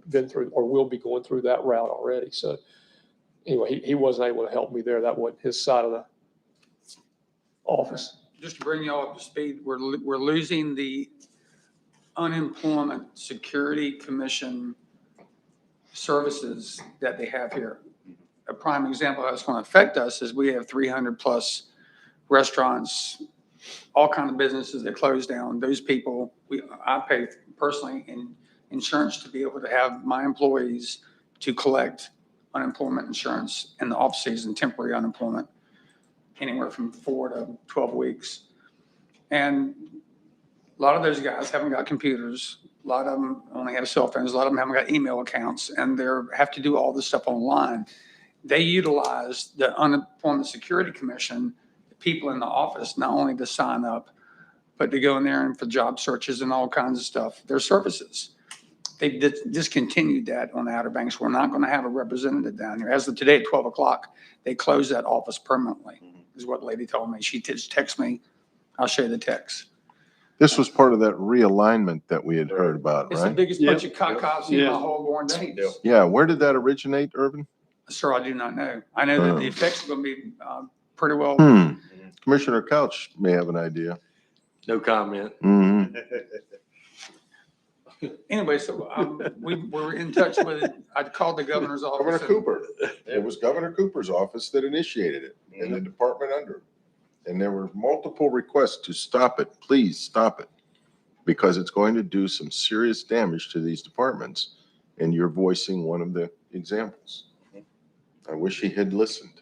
been through, or will be going through that route already. So anyway, he wasn't able to help me there. That wasn't his side of the office. Just to bring you all up to speed, we're losing the Unemployment Security Commission services that they have here. A prime example of how it's going to affect us is we have 300 plus restaurants, all kinds of businesses that close down. Those people, I pay personally in insurance to be able to have my employees to collect unemployment insurance in the off season, temporary unemployment, anywhere from 4 to 12 weeks. And a lot of those guys haven't got computers. A lot of them only have cell phones. A lot of them haven't got email accounts, and they have to do all this stuff online. They utilize the Unemployment Security Commission, the people in the office, not only to sign up, but to go in there and for job searches and all kinds of stuff, their services. They discontinued that on the Outer Banks. We're not going to have a representative down here. As of today at 12 o'clock, they closed that office permanently, is what the lady told me. She texted me. I'll show you the text. This was part of that realignment that we had heard about, It's the right? biggest bunch of cocos in my whole born days. Yeah, where did that originate, Irvin? Sir, I do not know. I know that the effects are going to be pretty well. Commissioner Couch may have an idea. No comment. Anyway, so we were in touch with, I called the governor's office. Governor Cooper. It was Governor Cooper's office that initiated it, and the department under him. And there were multiple requests to stop it. Please stop it, because it's going to do some serious damage to these departments. And you're voicing one of the examples. I wish he had listened.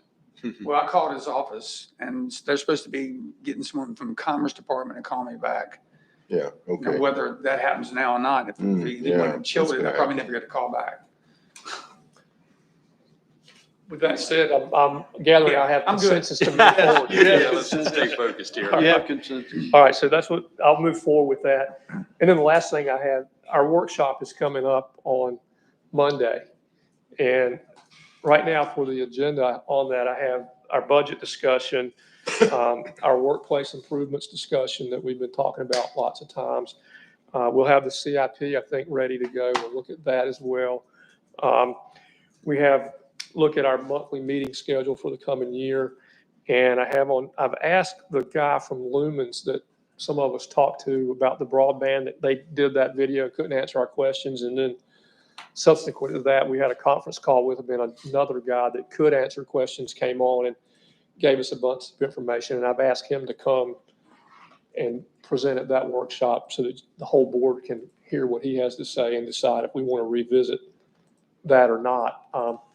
Well, I called his office, and they're supposed to be getting someone from the Commerce Department to call me back. Yeah, okay. Now, whether that happens now or not, if they want to chill it, I probably never get a call back. With that said, I'm gathering I have I'm good. consensus to move forward. Let's stay focused here. You have consensus. All right, so that's what, I'll move forward with that. And then the last thing I have, our workshop is coming up on Monday. And right now for the agenda on that, I have our budget discussion, our workplace improvements discussion that we've been talking about lots of times. We'll have the CIP, I think, ready to go. We'll look at that as well. We have look at our monthly meeting schedule for the coming year. And I've asked the guy from Lumens that some of us talked to about the broadband, that they did that video, couldn't answer our questions. And then subsequent to that, we had a conference call with him, and another guy that could answer questions came on and gave us a bunch of information. And I've asked him to come and present at that workshop so that the whole board can hear what he has to say and decide if we want to revisit that or not.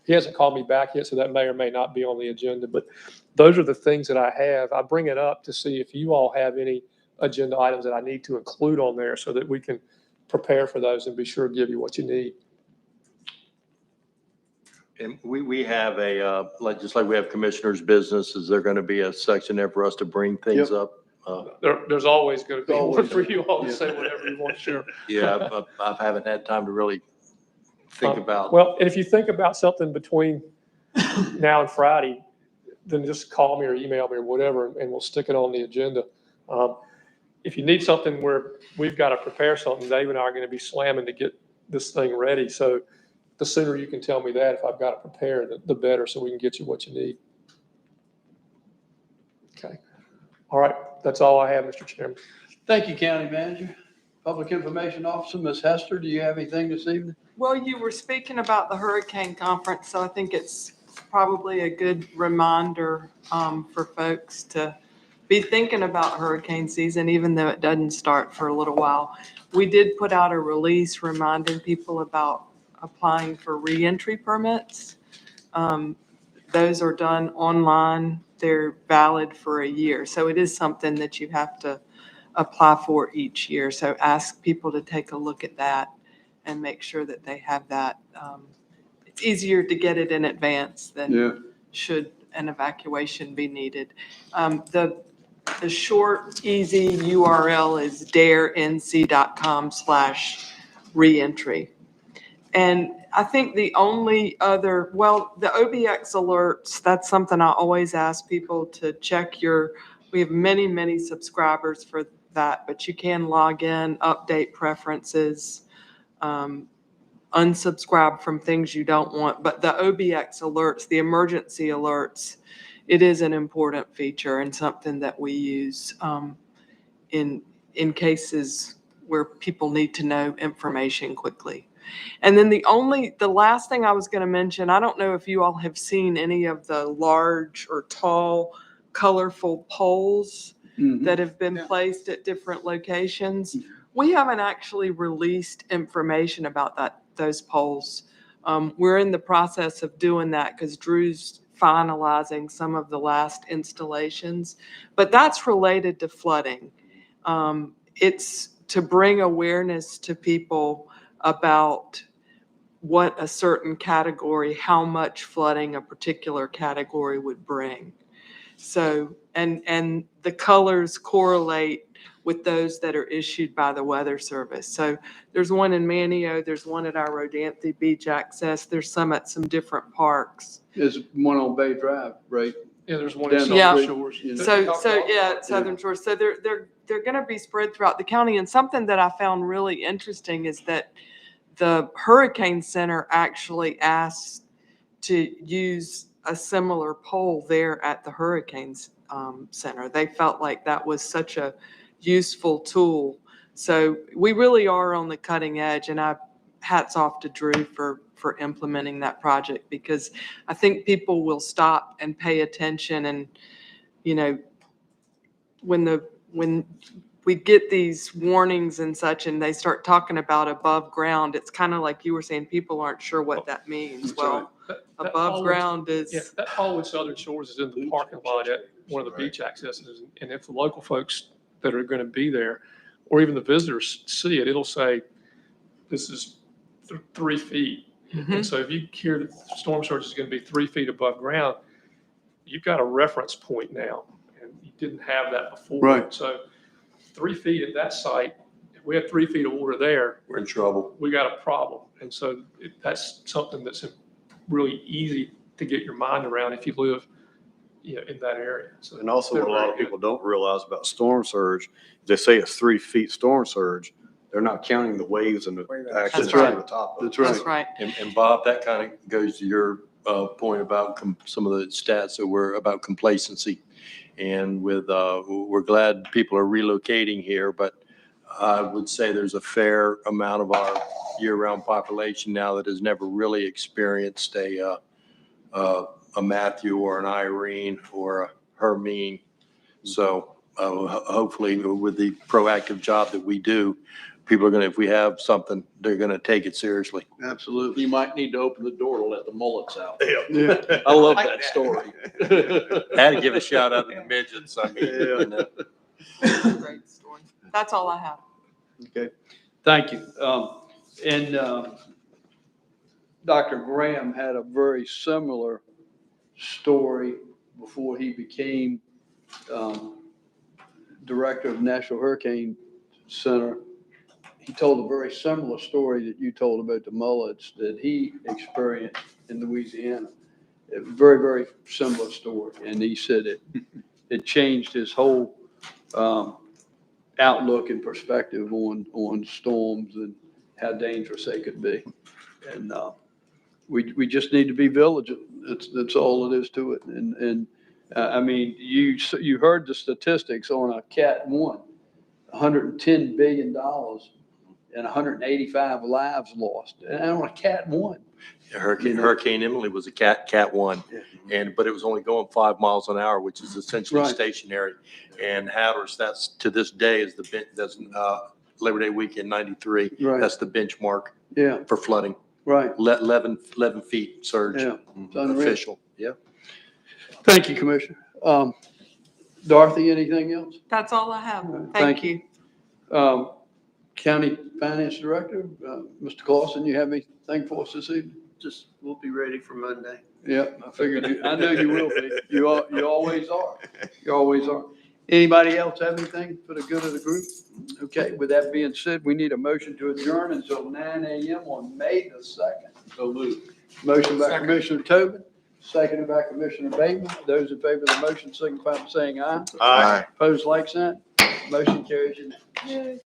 He hasn't called me back yet, so that may or may not be on the agenda, but those are the things that I have. I bring it up to see if you all have any agenda items that I need to include on there so that we can prepare for those and be sure to give you what you need. And we have a, like, just like we have commissioners' business, is there going to be a section there for us to bring things up? There's always going to be one for you all to say whatever you want, sure. Yeah, I haven't had time to really think about. Well, and if you think about something between now and Friday, then just call me or email me or whatever, and we'll stick it on the agenda. If you need something where we've got to prepare something, Dave and I are going to be slamming to get this thing ready. So the sooner you can tell me that, if I've got to prepare, the better, so we can get you what you need. Okay. All right. That's all I have, Mr. Chairman. Thank you, County Manager. Public Information Officer, Ms. Hester, do you have anything this evening? Well, you were speaking about the hurricane conference, so I think it's probably a good reminder for folks to be thinking about hurricane season, even though it doesn't start for a little while. We did put out a release reminding people about applying for reentry permits. Those are done online. They're valid for a year. So it is something that you have to apply for each year. So ask people to take a look at that and make sure that they have that. It's easier to get it in advance than should an evacuation be needed. The short, easy URL is darenc.com/reentry. And I think the only other, well, the OBX alerts, that's something I always ask people to check we have many, many subscribers for that, but you can log in, update preferences, unsubscribe from things you don't want. But the OBX alerts, the emergency alerts, it is an important feature and something that we use in cases where people need to know information quickly. And then the last thing I was going to mention, I don't know if you all have seen any of the large or tall, colorful poles that have been placed at different locations. We haven't actually released information about those poles. We're in the process of doing that because Drew's finalizing some of the last installations, but that's related to flooding. It's to bring awareness to people about what a certain category, how much flooding a particular category would bring. So, and the colors correlate with those that are issued by the Weather Service. So there's one in Manio, there's one at our Rodanthe Beach Access, there's some at some different parks. There's one on Bay Drive, right? Yeah, there's one in Southern Shores. Southern Shores. So they're going to be spread throughout the county. And something that I found really interesting is that the Hurricane Center actually asked to use a similar pole there at the Hurricanes Center. They felt like that was such a useful tool. So we really are on the cutting edge, and hats off to Drew for implementing that project, because I think people will stop and pay attention. And, you know, when we get these warnings and such, and they start talking about above ground, it's kind of like you were saying, people aren't sure what that means. Well, above ground is. Yeah, that hole in Southern Shores is in the parking lot at one of the beach accesses. And if the local folks that are going to be there, or even the visitors see it, it'll say, this is 3 feet. And so if you hear that the storm surge is going to be 3 feet above ground, you've got a reference point now. And you didn't have that before. Right. So 3 feet at that site, if we have 3 feet of water there, We're in trouble. we got a problem. And so that's something that's really easy to get your mind around if you live, you know, in that area. So And also what a lot of people don't realize about storm surge, they say it's 3 feet storm surge. They're not counting the waves and the action That's on right. the top of it. That's right. That's right. And Bob, that kind of goes to your point about some of the stats that were about complacency. And we're glad people are relocating here, but I would say there's a fair amount of our year-round population now that has never really experienced a Matthew or an Irene or a Hermine. So hopefully with the proactive job that we do, people are going to, if we have something, they're going to take it seriously. Absolutely. You might need to open the door to let the mullets out. Yeah. I love that story. I had to give a shout out to the midgets. I mean, Great story. That's all I have. Okay, thank you. Dr. Graham had a very similar story before he became director of National Hurricane Center. He told a very similar story that you told about the mullets that he experienced in Louisiana. A very, very similar story. And he said it changed his whole outlook and perspective on storms and how dangerous they could be. And we just need to be vigilant. That's all it is to it. And I mean, you heard the statistics on a Cat 1, $110 billion and 185 lives lost. And on a Cat 1. Hurricane Emily was a Cat 1, but it was only going 5 miles an hour, which is essentially Right. stationary. And Hatteras, that's to this day is that's Labor Day weekend '93. Right. That's the benchmark Yeah, for flooding. right. 11 feet surge. Yeah, it's unreal. Official. Yeah. Thank you, Commissioner. Dorothy, anything else? That's all I have. Thank Thank you. County Finance Director, Mr. Clausen, you have anything for us this evening? Just, we'll be ready for Monday. Yeah, I figured I know you will be. You always are. You always are. Anybody else have anything for the good of the group? Okay, with that being said, we need a motion to adjourn until 9 a.m. on May the 2nd. So moved. Motion by Commissioner Tobin, seconded by Commissioner Bateman. Those in favor of the motion signify by saying aye. Aye. Opposed, like sign. Motion carries unanimously.